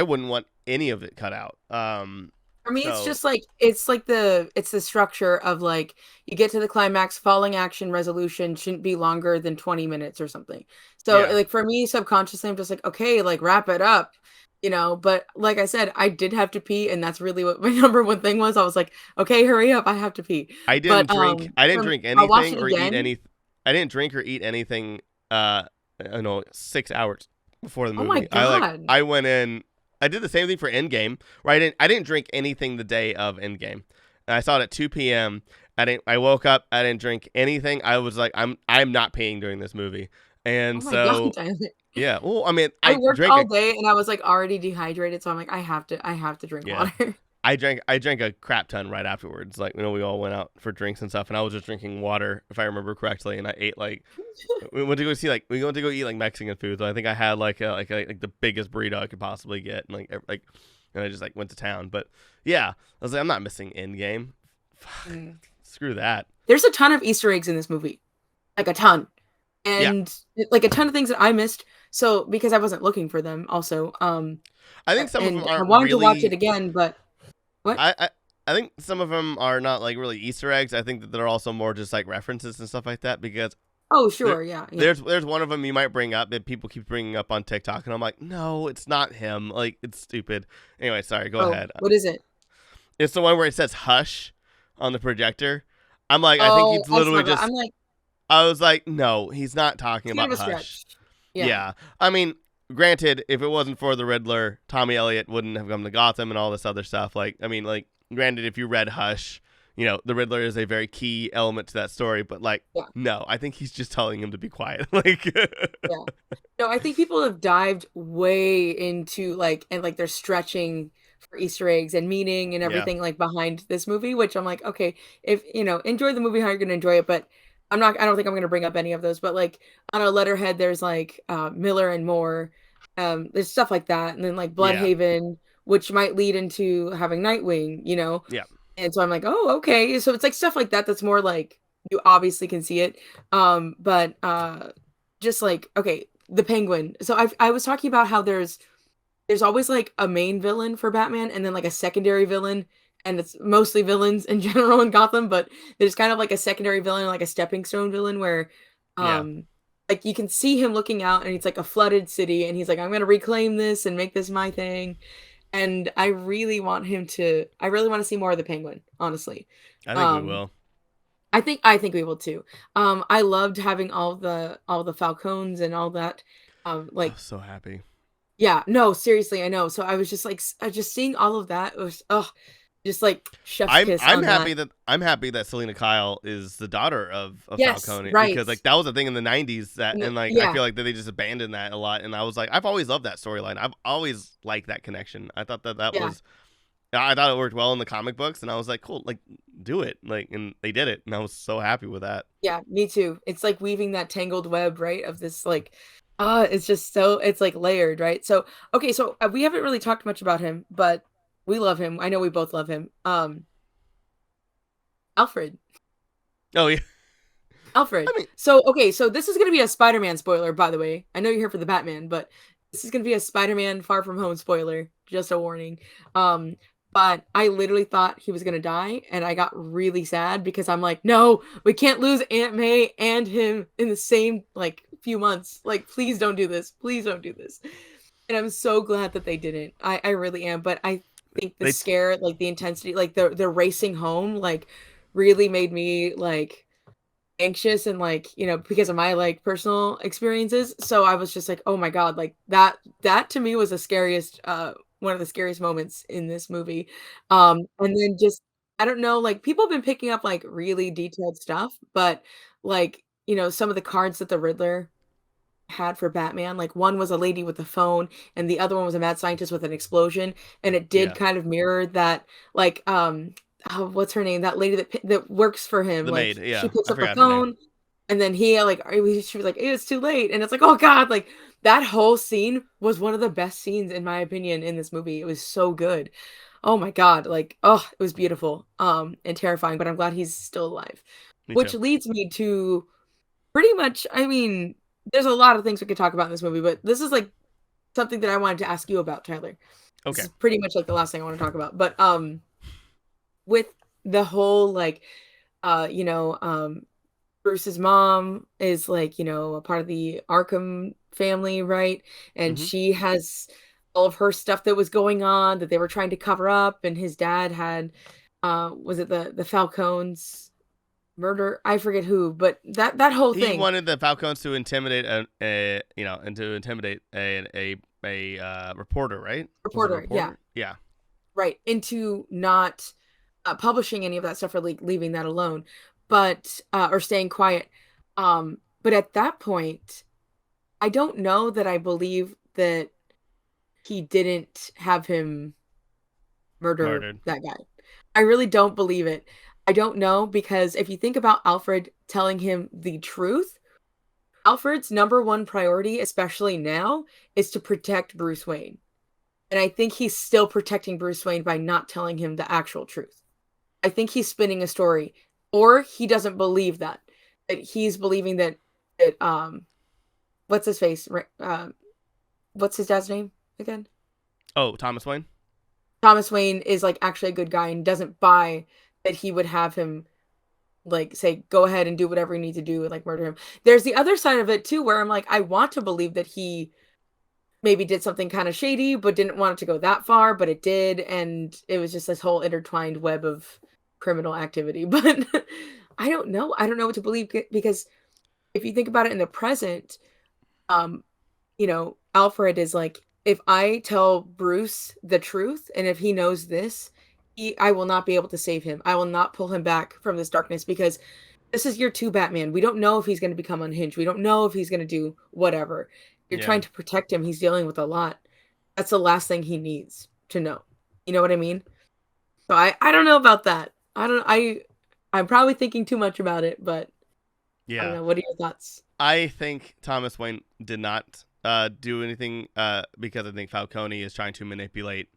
[SPEAKER 3] wouldn't want any of it cut out.
[SPEAKER 2] For me, it's
[SPEAKER 3] So
[SPEAKER 2] just like it's the structure of like you get to the climax, falling action resolution shouldn't be longer than 20 minutes or something. So
[SPEAKER 3] yeah,
[SPEAKER 2] like for me, subconsciously, I'm just like, okay, like wrap it up, But like I said, I did have to pee, and that's really what my number one thing was. I was like, okay, hurry up, I have to pee.
[SPEAKER 3] I
[SPEAKER 2] But
[SPEAKER 3] didn't drink. I didn't drink
[SPEAKER 2] I'll watch
[SPEAKER 3] anything
[SPEAKER 2] it
[SPEAKER 3] or eat
[SPEAKER 2] again.
[SPEAKER 3] any. I didn't drink or eat anything. I know 6 hours before the
[SPEAKER 2] Oh my
[SPEAKER 3] movie.
[SPEAKER 2] god.
[SPEAKER 3] I went in. I did the same thing for Endgame, right? I didn't drink anything the day of Endgame. And I saw it at 2 p.m. I woke up. I didn't drink anything. I was like, I'm not peeing during this movie.
[SPEAKER 2] Oh
[SPEAKER 3] And
[SPEAKER 2] my god,
[SPEAKER 3] so
[SPEAKER 2] Tyler.
[SPEAKER 3] Yeah. Well, I mean,
[SPEAKER 2] I
[SPEAKER 3] I
[SPEAKER 2] worked
[SPEAKER 3] drank
[SPEAKER 2] all
[SPEAKER 3] a
[SPEAKER 2] day and I was like already dehydrated, so I'm like, I have to drink
[SPEAKER 3] yeah.
[SPEAKER 2] water.
[SPEAKER 3] I drank a crap ton right afterwards. Like, we all went out for drinks and stuff, and I was just drinking water, if I remember correctly. And I ate like we went to go eat like Mexican food. So I think I had like the biggest burrito I could possibly get, and and I just like went to town. But yeah, I was like, I'm not missing Endgame.
[SPEAKER 2] Mm.
[SPEAKER 3] Screw that.
[SPEAKER 2] There's a ton of Easter eggs in this movie, like a ton,
[SPEAKER 3] Yeah,
[SPEAKER 2] and like a ton of things that I missed. So because I wasn't looking for them, also,
[SPEAKER 3] I think some of them
[SPEAKER 2] and I
[SPEAKER 3] aren't
[SPEAKER 2] wanted to watch it
[SPEAKER 3] really.
[SPEAKER 2] again, but what?
[SPEAKER 3] I think some of them are not like really Easter eggs. I think that they're also more just like references and stuff like that because
[SPEAKER 2] Oh,
[SPEAKER 3] there,
[SPEAKER 2] sure, yeah, yeah.
[SPEAKER 3] there's one of them you might bring up that people keep bringing up on TikTok, and I'm like, no, it's not him. Like, it's stupid. Anyway, sorry. Go
[SPEAKER 2] Oh,
[SPEAKER 3] ahead.
[SPEAKER 2] what is it?
[SPEAKER 3] It's the one where it says "hush" on the projector. I'm like, I think
[SPEAKER 2] Oh,
[SPEAKER 3] he's
[SPEAKER 2] I saw
[SPEAKER 3] literally
[SPEAKER 2] that.
[SPEAKER 3] just.
[SPEAKER 2] I'm like,
[SPEAKER 3] I was like, no, he's not talking
[SPEAKER 2] it's kind
[SPEAKER 3] about
[SPEAKER 2] of a
[SPEAKER 3] hush.
[SPEAKER 2] stretch. Yeah,
[SPEAKER 3] Yeah, I mean, granted, if it wasn't for the Riddler, Tommy Elliott wouldn't have come to Gotham and all this other stuff. Like, I mean, like, granted, if you read Hush, the Riddler is a very key element to that story. But like,
[SPEAKER 2] yeah,
[SPEAKER 3] no, I think he's just telling him to be quiet. Like,
[SPEAKER 2] yeah. No, I think people have dived way into like and like they're stretching for Easter eggs and meaning and
[SPEAKER 3] yeah,
[SPEAKER 2] everything like behind this movie, which I'm like, okay, if enjoy the movie how you're gonna enjoy it, but I don't think I'm gonna bring up any of those. But like on a letterhead, there's like Miller and Moore, there's stuff like that, and then like
[SPEAKER 3] yeah,
[SPEAKER 2] Bloodhaven, which might lead into having Nightwing.
[SPEAKER 3] yeah.
[SPEAKER 2] And so I'm like, oh, okay. So it's like stuff like that that's more like you obviously can see it. But just like okay, the Penguin. So I was talking about how there's always like a main villain for Batman and then like a secondary villain, and it's mostly villains in general in Gotham, but there's kind of like a secondary villain, like a stepping stone villain where
[SPEAKER 3] Yeah.
[SPEAKER 2] like you can see him looking out and it's like a flooded city and he's like, I'm gonna reclaim this and make this my thing. And I really want to see more of the Penguin, honestly.
[SPEAKER 3] I think we
[SPEAKER 2] Um
[SPEAKER 3] will.
[SPEAKER 2] I think we will too. I loved having all the Falcons and all that.
[SPEAKER 3] I'm
[SPEAKER 2] Like
[SPEAKER 3] so happy.
[SPEAKER 2] yeah, no, seriously, I know. So I was just like just seeing all of that was just like chef's kiss
[SPEAKER 3] I'm
[SPEAKER 2] on that.
[SPEAKER 3] happy that Selena Kyle is the daughter of
[SPEAKER 2] Yes,
[SPEAKER 3] Falcone
[SPEAKER 2] right.
[SPEAKER 3] because like that was a thing in the 90s that and like I
[SPEAKER 2] Yeah,
[SPEAKER 3] feel like that they just abandoned that a lot and I was like I've always loved that storyline. I've always liked that connection. I thought that
[SPEAKER 2] yeah.
[SPEAKER 3] was I thought it worked well in the comic books and I was like cool, like do it. Like and they did it and I was so happy with that.
[SPEAKER 2] Yeah, me too. It's like weaving that tangled web, right? Of this like it's just so it's like layered, right? So, okay, so we haven't really talked much about him, but we love him. I know we both love him. Alfred.
[SPEAKER 3] Oh yeah.
[SPEAKER 2] Alfred.
[SPEAKER 3] I mean,
[SPEAKER 2] So, okay, so this is going to be a Spider-Man spoiler, by the way. I know you're here for the Batman, but this is going to be a Spider-Man Far From Home spoiler. Just a warning. Um, but I literally thought he was going to die, and I got really sad because I'm like, no, we can't lose Aunt May and him in the same, like, few months. Like, please don't do this. Please don't do this. And I'm so glad that they didn't. I really am. But I think the
[SPEAKER 3] they
[SPEAKER 2] scare, like, the intensity, like, the racing home, like, really made me, like, anxious and like because of my like personal experiences, so I was just like, oh my god, like that to me was the scariest one of the scariest moments in this movie. And then just I don't know, like people have been picking up like really detailed stuff, but like some of the cards that the Riddler had for Batman, like one was a lady with a phone and the other one was a mad scientist with an explosion, and it did
[SPEAKER 3] yeah.
[SPEAKER 2] kind of mirror that like oh, what's her name, that lady that works for him,
[SPEAKER 3] The
[SPEAKER 2] like
[SPEAKER 3] maid,
[SPEAKER 2] she
[SPEAKER 3] yeah.
[SPEAKER 2] picks
[SPEAKER 3] I
[SPEAKER 2] up the
[SPEAKER 3] forgot her name.
[SPEAKER 2] phone and then she was like, it's too late, and it's like, oh god, like that whole scene was one of the best scenes in my opinion in this movie. It was so good. Oh my god, like oh, it was beautiful and terrifying, but I'm glad he's still alive,
[SPEAKER 3] Me
[SPEAKER 2] which
[SPEAKER 3] too.
[SPEAKER 2] leads me to pretty much, I mean, there's a lot of things we could talk about in this movie, but this is like something that I wanted to ask you about, Tyler. This
[SPEAKER 3] Okay.
[SPEAKER 2] is pretty much like the last thing I want to talk about. But with the whole like uh, you know, um Bruce's mom is like, a part of the Arkham family, right? And
[SPEAKER 3] Mhm.
[SPEAKER 2] she has all of her stuff that was going on that they were trying to cover up, and his dad had was it the Falcons murder? I forget who, but that whole
[SPEAKER 3] He
[SPEAKER 2] thing.
[SPEAKER 3] wanted the Falcons to intimidate and to intimidate a reporter, right? Was it a
[SPEAKER 2] Reporter, yeah.
[SPEAKER 3] reporter? Yeah.
[SPEAKER 2] Right, into not publishing any of that stuff or like leaving that alone, but or staying quiet. But at that point, I don't know that I believe that he didn't have him murder
[SPEAKER 3] Murdered.
[SPEAKER 2] that guy. I really don't believe it. I don't know, because if you think about Alfred telling him the truth, Alfred's number one priority, especially now, is to protect Bruce Wayne. And I think he's still protecting Bruce Wayne by not telling him the actual truth. I think he's spinning a story, or he doesn't believe that. That he's believing that what's his face? What's his dad's name again?
[SPEAKER 3] Oh, Thomas Wayne?
[SPEAKER 2] Thomas Wayne is like actually a good guy and doesn't buy that he would have him like say, go ahead and do whatever you need to do and like murder him. There's the other side of it too, where I'm like, I want to believe that he maybe did something kind of shady, but didn't want it to go that far, but it did. And it was just this whole intertwined web of criminal activity. But I don't know. I don't know what to believe, because if you think about it in the present, you know, Alfred is like, if I tell Bruce the truth, and if he knows this, I will not be able to save him. I will not pull him back from this darkness, because this is year 2 Batman. We don't know if he's going to become unhinged. We don't know if he's going to do whatever. You're trying to protect him. He's dealing with a lot. That's the last thing he needs to know. You know what I mean? So I don't know about that. I'm probably thinking too much about it, but I don't know. What are your thoughts?
[SPEAKER 3] I think Thomas Wayne did not do anything because I think Falcone is trying to manipulate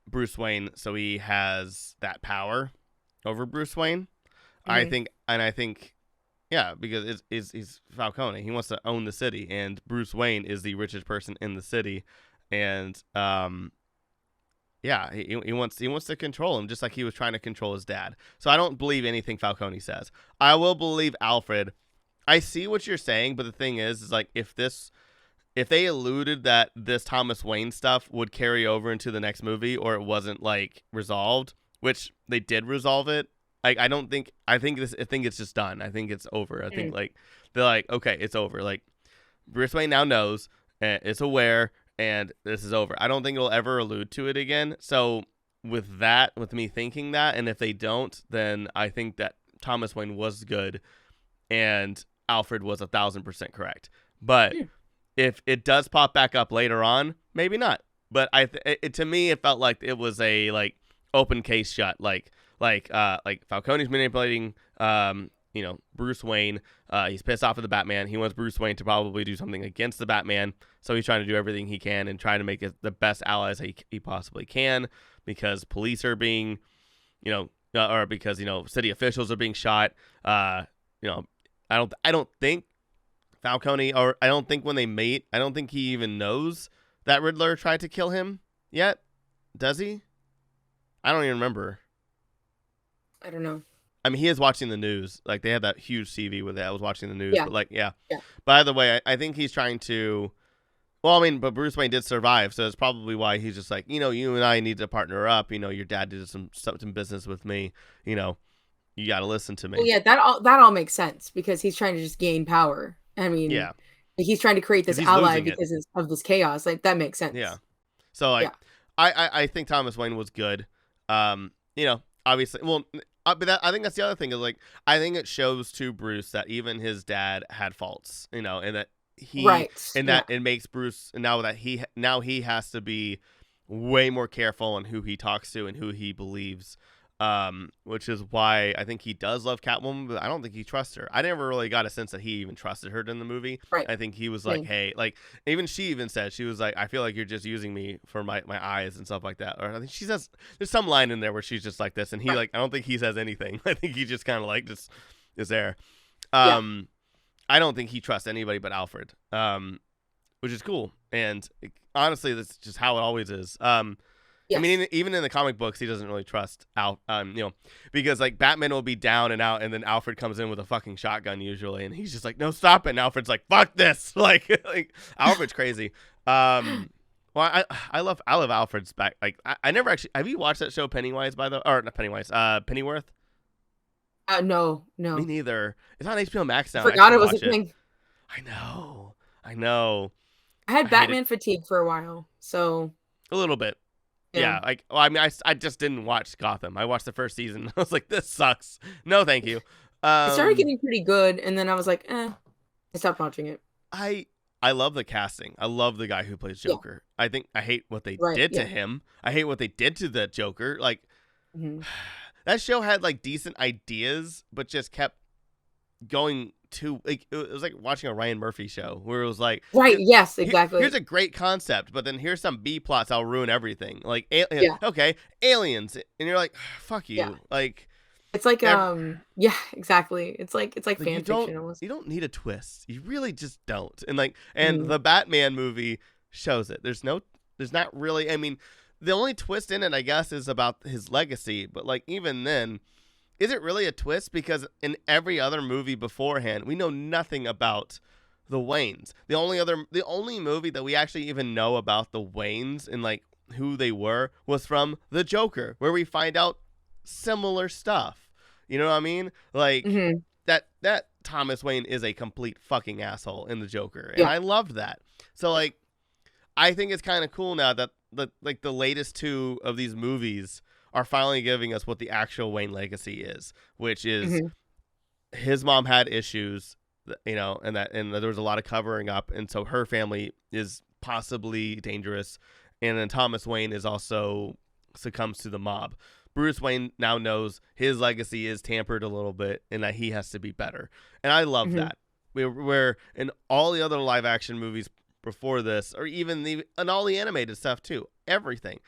[SPEAKER 3] Bruce Wayne so he has that power over Bruce Wayne.
[SPEAKER 2] Mm-hmm.
[SPEAKER 3] I think yeah, because he's Falcone. He wants to own the city, and Bruce Wayne is the richest person in the city, and yeah, he wants to control him, just like he was trying to control his dad. So I don't believe anything Falcone says. I will believe Alfred. I see what you're saying, but the thing is like if they alluded that this Thomas Wayne stuff would carry over into the next movie, or it wasn't like resolved, which they did resolve it. I think it's just done. I think it's over. I think like they're like, okay, it's over. Like Bruce Wayne now knows, and it's aware, and this is over. I don't think it'll ever allude to it again. So with me thinking that, and if they don't, then I think that Thomas Wayne was good, and Alfred was 1,000% correct. But if it does pop back up later on, maybe not. But to me, it felt like it was a like open case shut. Like Falcone's manipulating, Bruce Wayne. He's pissed off at the Batman. He wants Bruce Wayne to probably do something against the Batman. So he's trying to do everything he can and try to make it the best allies he possibly can, because police are being, or because, city officials are being shot. I don't think Falcone, or I don't think when they mate, I don't think he even knows that Riddler tried to kill him yet. Does he? I don't even remember.
[SPEAKER 2] I don't know.
[SPEAKER 3] I mean, he is watching the news. Like, they had that huge TV with it. I was watching the news.
[SPEAKER 2] Yeah.
[SPEAKER 3] But, by the way, I think he's trying to... Well, I mean, but Bruce Wayne did survive, so it's probably why he's just like, you and I need to partner up. Your dad did some business with me. You got to listen to me.
[SPEAKER 2] Well, yeah, that all makes sense, because he's trying to just gain power. I mean,
[SPEAKER 3] yeah,
[SPEAKER 2] he's trying to create this ally because of this chaos. Like, that makes sense.
[SPEAKER 3] Yeah. So, I think Thomas Wayne was good. Obviously, well, but I think that's the other thing is, like, I think it shows to Bruce that even his dad had faults, and that it makes Bruce, and now he has to be way more careful on who he talks to and who he believes, which is why I think he does love Catwoman, but I don't think he trusts her. I never really got a sense that he even trusted her in the movie.
[SPEAKER 2] Right.
[SPEAKER 3] I think he was like, hey, like, even she even said, she was like, I feel like you're just using me for my eyes and stuff like that. Or I think she says, there's some line in there where she's just like this, and he I don't think he says anything. I think he just kind of like just is there. I don't think he trusts anybody but Alfred, which is cool. And honestly, that's just how it always is. Yes. I mean, even in the comic books, he doesn't really trust because like Batman will be down and out, and then Alfred comes in with a fucking shotgun usually, and he's just like, no, stop it. And Alfred's like, fuck this. like Alfred's crazy. Well, I love Alfred's back. Like, I never actually, have you watched that show Pennywise not Pennywise, Pennyworth?
[SPEAKER 2] No.
[SPEAKER 3] Me neither. It's on HBO Max now.
[SPEAKER 2] I forgot it was a thing.
[SPEAKER 3] I know.
[SPEAKER 2] I had Batman fatigue for a while, so.
[SPEAKER 3] A little bit. Yeah, I just didn't watch Gotham. I watched the first season. I was like, this sucks. No, thank you.
[SPEAKER 2] It started getting pretty good, and then I was like, I stopped watching it.
[SPEAKER 3] I I love the casting. I love the guy who plays Joker. I hate what they did to him. I hate what they did to the Joker. Like, that show had like decent ideas, but just kept going to like it was like watching a Ryan Murphy show where it was like,
[SPEAKER 2] yes, exactly.
[SPEAKER 3] Here's a great concept, but then here's some B plots. I'll ruin everything. Like, okay, aliens, and you're like, fuck you. Like,
[SPEAKER 2] it's like yeah, exactly. It's like fan fiction almost.
[SPEAKER 3] You don't need a twist. You really just don't. And the Batman movie shows it. There's not really. I mean, the only twist in it, I guess, is about his legacy. But like even then, is it really a twist? Because in every other movie beforehand, we know nothing about the Waynes. The only movie that we actually even know about the Waynes and like who they were was from The Joker, where we find out similar stuff. You know what I mean? Like that Thomas Wayne is a complete fucking asshole in The Joker, and I loved that. So like, I think it's kind of cool now that the latest two of these movies are finally giving us what the actual Wayne legacy is, which is his mom had issues, you know, and there was a lot of covering up, and so her family is possibly dangerous, and then Thomas Wayne is also succumbs to the mob. Bruce Wayne now knows his legacy is tampered a little bit and that he has to be better. And I love that. Where in all the other live action movies before this, or even and all the animated stuff too, everything,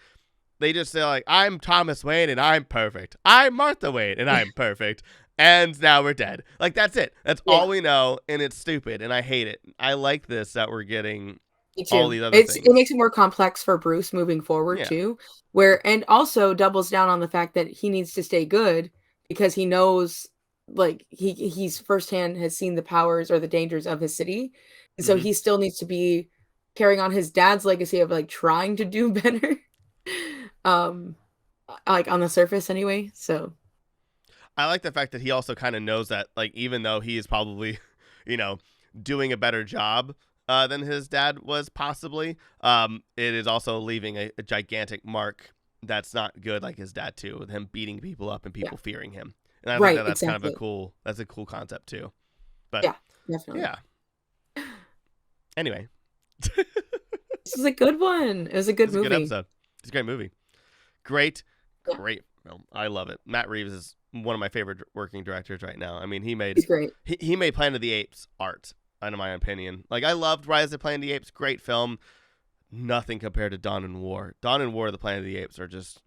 [SPEAKER 3] they just say like, I'm Thomas Wayne and I'm perfect. I'm Martha Wayne and I'm perfect. And now we're dead. Like, that's it. That's all we know, and it's stupid, and I hate it. I like this, that we're getting all these other things.
[SPEAKER 2] It makes it more complex for Bruce moving forward too, and also doubles down on the fact that he needs to stay good because he knows, like, he's firsthand has seen the powers or the dangers of his city, and so he still needs to be carrying on his dad's legacy of like trying to do better, like on the surface anyway. So
[SPEAKER 3] I like the fact that he also kind of knows that, like, even though he is probably, you know, doing a better job than his dad was possibly, it is also leaving a gigantic mark that's not good, like his dad too, with him beating people up and people fearing him. And I think that's kind of a cool concept too. But
[SPEAKER 2] yeah, definitely.
[SPEAKER 3] Yeah. Anyway,
[SPEAKER 2] this is a good one. It was a good movie.
[SPEAKER 3] Good episode. It's a great movie. Great film. I love it. Matt Reeves is one of my favorite working directors right now. I mean, he's great. He made Planet of the Apes art, in my opinion. Like, I loved Rise of the Planet of the Apes. Great film. Nothing compared to Dawn and War. Dawn and War of the Planet of the Apes are just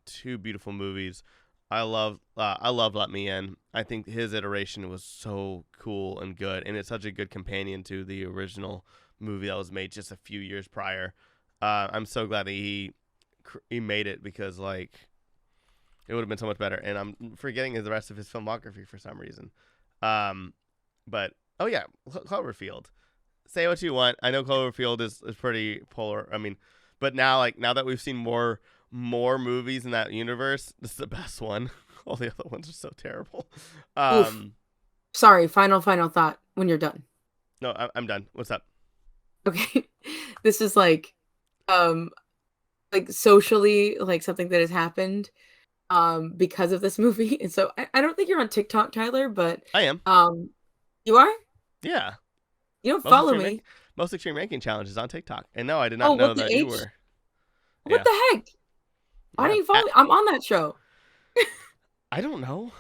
[SPEAKER 3] two beautiful movies. I love Let Me In. I think his iteration was so cool and good, and it's such a good companion to the original movie that was made just a few years prior. I'm so glad that he made it, because like it would have been so much better. And I'm forgetting the rest of his filmography for some reason. But oh yeah, Cloverfield. Say what you want. I know Cloverfield is pretty polar. I mean, but now that we've seen more movies in that universe, this is the best one. All the other ones are so terrible.
[SPEAKER 2] Sorry, final thought when you're done.
[SPEAKER 3] No, I'm done. What's up?
[SPEAKER 2] Okay. This is like socially, like something that has happened because of this movie. And so I don't think you're on TikTok, Tyler, but
[SPEAKER 3] I am.
[SPEAKER 2] You are?
[SPEAKER 3] Yeah.
[SPEAKER 2] You don't follow me.
[SPEAKER 3] Most Extreme Ranking Challenge is on TikTok. And no, I did not know that you were.
[SPEAKER 2] What the heck? Why don't you follow me? I'm on that show.
[SPEAKER 3] I don't know.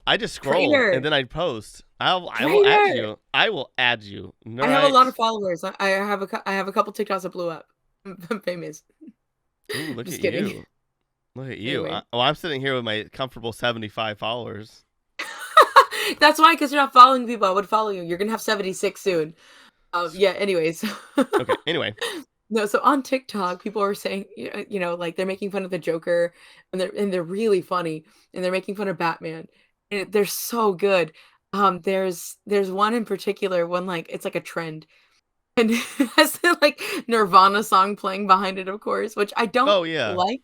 [SPEAKER 3] I just scroll and then I post. I will add you. I will add you.
[SPEAKER 2] I have a lot of followers. I have a couple TikToks that blew up. I'm famous.
[SPEAKER 3] Ooh, look at you. Look at you. Anyway. I'm sitting here with my comfortable 75 followers.
[SPEAKER 2] That's why, because you're not following people. I would follow you. You're gonna have 76 soon. Yeah. Anyways.
[SPEAKER 3] Okay. Anyway.
[SPEAKER 2] No. So on TikTok, people are saying, you know, like they're making fun of the Joker, and they're really funny, and they're making fun of Batman, and they're so good. There's one in particular, like it's like a trend, and it has the like Nirvana song playing behind it, of course, which I don't like.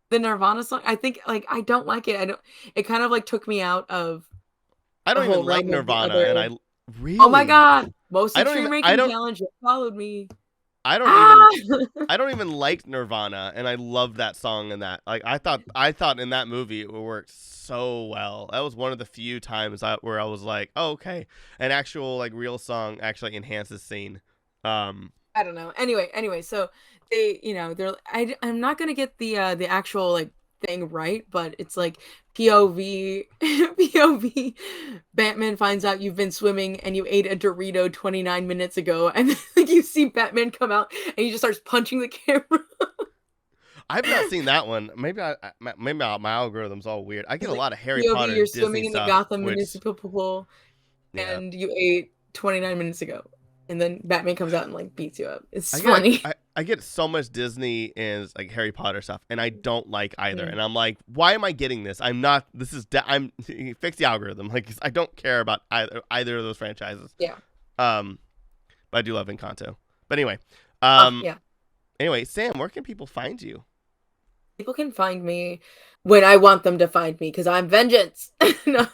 [SPEAKER 2] The Nirvana song, I think, like, I don't like it. It kind of like took me out of.
[SPEAKER 3] I don't even like Nirvana, and I really.
[SPEAKER 2] Oh my god! Most Extreme Ranking Challenge followed me.
[SPEAKER 3] I don't even like Nirvana, and I love that song and that. Like, I thought in that movie it worked so well. That was one of the few times where I was like, oh, okay, an actual like real song actually enhances scene.
[SPEAKER 2] I don't know. Anyway, so they, they're I'm not gonna get the actual like thing right, but it's like POV POV. Batman finds out you've been swimming and you ate a Dorito 29 minutes ago, and then like you see Batman come out and he just starts punching the camera.
[SPEAKER 3] I've not seen that one. Maybe my algorithm's all weird. I get a
[SPEAKER 2] Like,
[SPEAKER 3] lot of Harry
[SPEAKER 2] POV,
[SPEAKER 3] Potter
[SPEAKER 2] you're
[SPEAKER 3] and Disney
[SPEAKER 2] swimming in the
[SPEAKER 3] stuff,
[SPEAKER 2] Gotham
[SPEAKER 3] which
[SPEAKER 2] Municipal Pool,
[SPEAKER 3] yeah.
[SPEAKER 2] and you ate 29 minutes ago, and then Batman comes out and like beats you up. It's
[SPEAKER 3] I
[SPEAKER 2] funny.
[SPEAKER 3] I get so much Disney and like Harry Potter stuff, and I don't like either. And I'm like, why am I getting this? I'm not. This is. I'm fix the algorithm. Like, I don't care about either of those franchises.
[SPEAKER 2] Yeah.
[SPEAKER 3] But I do love Encanto. But anyway,
[SPEAKER 2] Yeah.
[SPEAKER 3] Anyway, Sam, where can people find you?
[SPEAKER 2] People can find me when I want them to find me because I'm vengeance. No.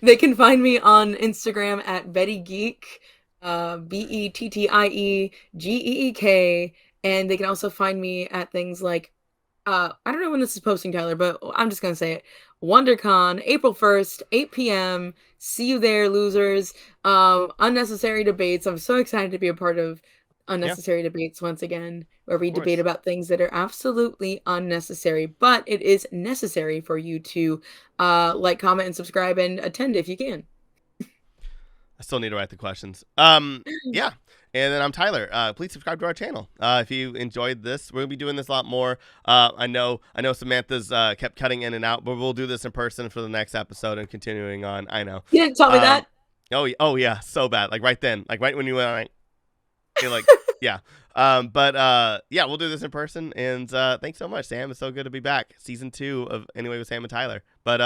[SPEAKER 2] They can find me on Instagram at Betty Geek, BETTIEGEEK, and they can also find me at things like I don't know when this is posting, Tyler, but I'm just gonna say it. WonderCon, April 1st, 8 p.m. See you there, losers. Unnecessary debates. I'm so excited to be a part of unnecessary debates once again, where we debate about things that are absolutely unnecessary, but it is necessary for you to like, comment, and subscribe and attend if you can.
[SPEAKER 3] I still need to write the questions. Yeah. And then I'm Tyler. Please subscribe to our channel. If you enjoyed this, we'll be doing this a lot more. I know Samantha's kept cutting in and out, but we'll do this in person for the next episode and continuing on. I know.
[SPEAKER 2] You didn't tell me that.
[SPEAKER 3] Oh yeah, so bad. Like right then, like right when you went on. You're like, yeah. Yeah, we'll do this in person. And thanks so much, Sam. It's so good to be back. Season 2 of Anyway with Sam and Tyler. But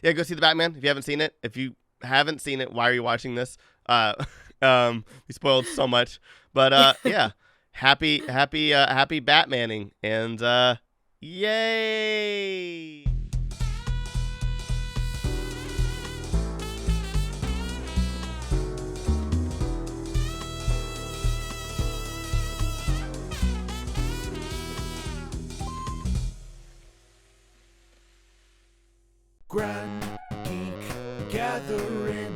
[SPEAKER 3] yeah, go see The Batman if you haven't seen it. If you haven't seen it, why are you watching this? We spoiled so much. But yeah, happy Batmaning. And yay!
[SPEAKER 1] Grand Geek Gathering.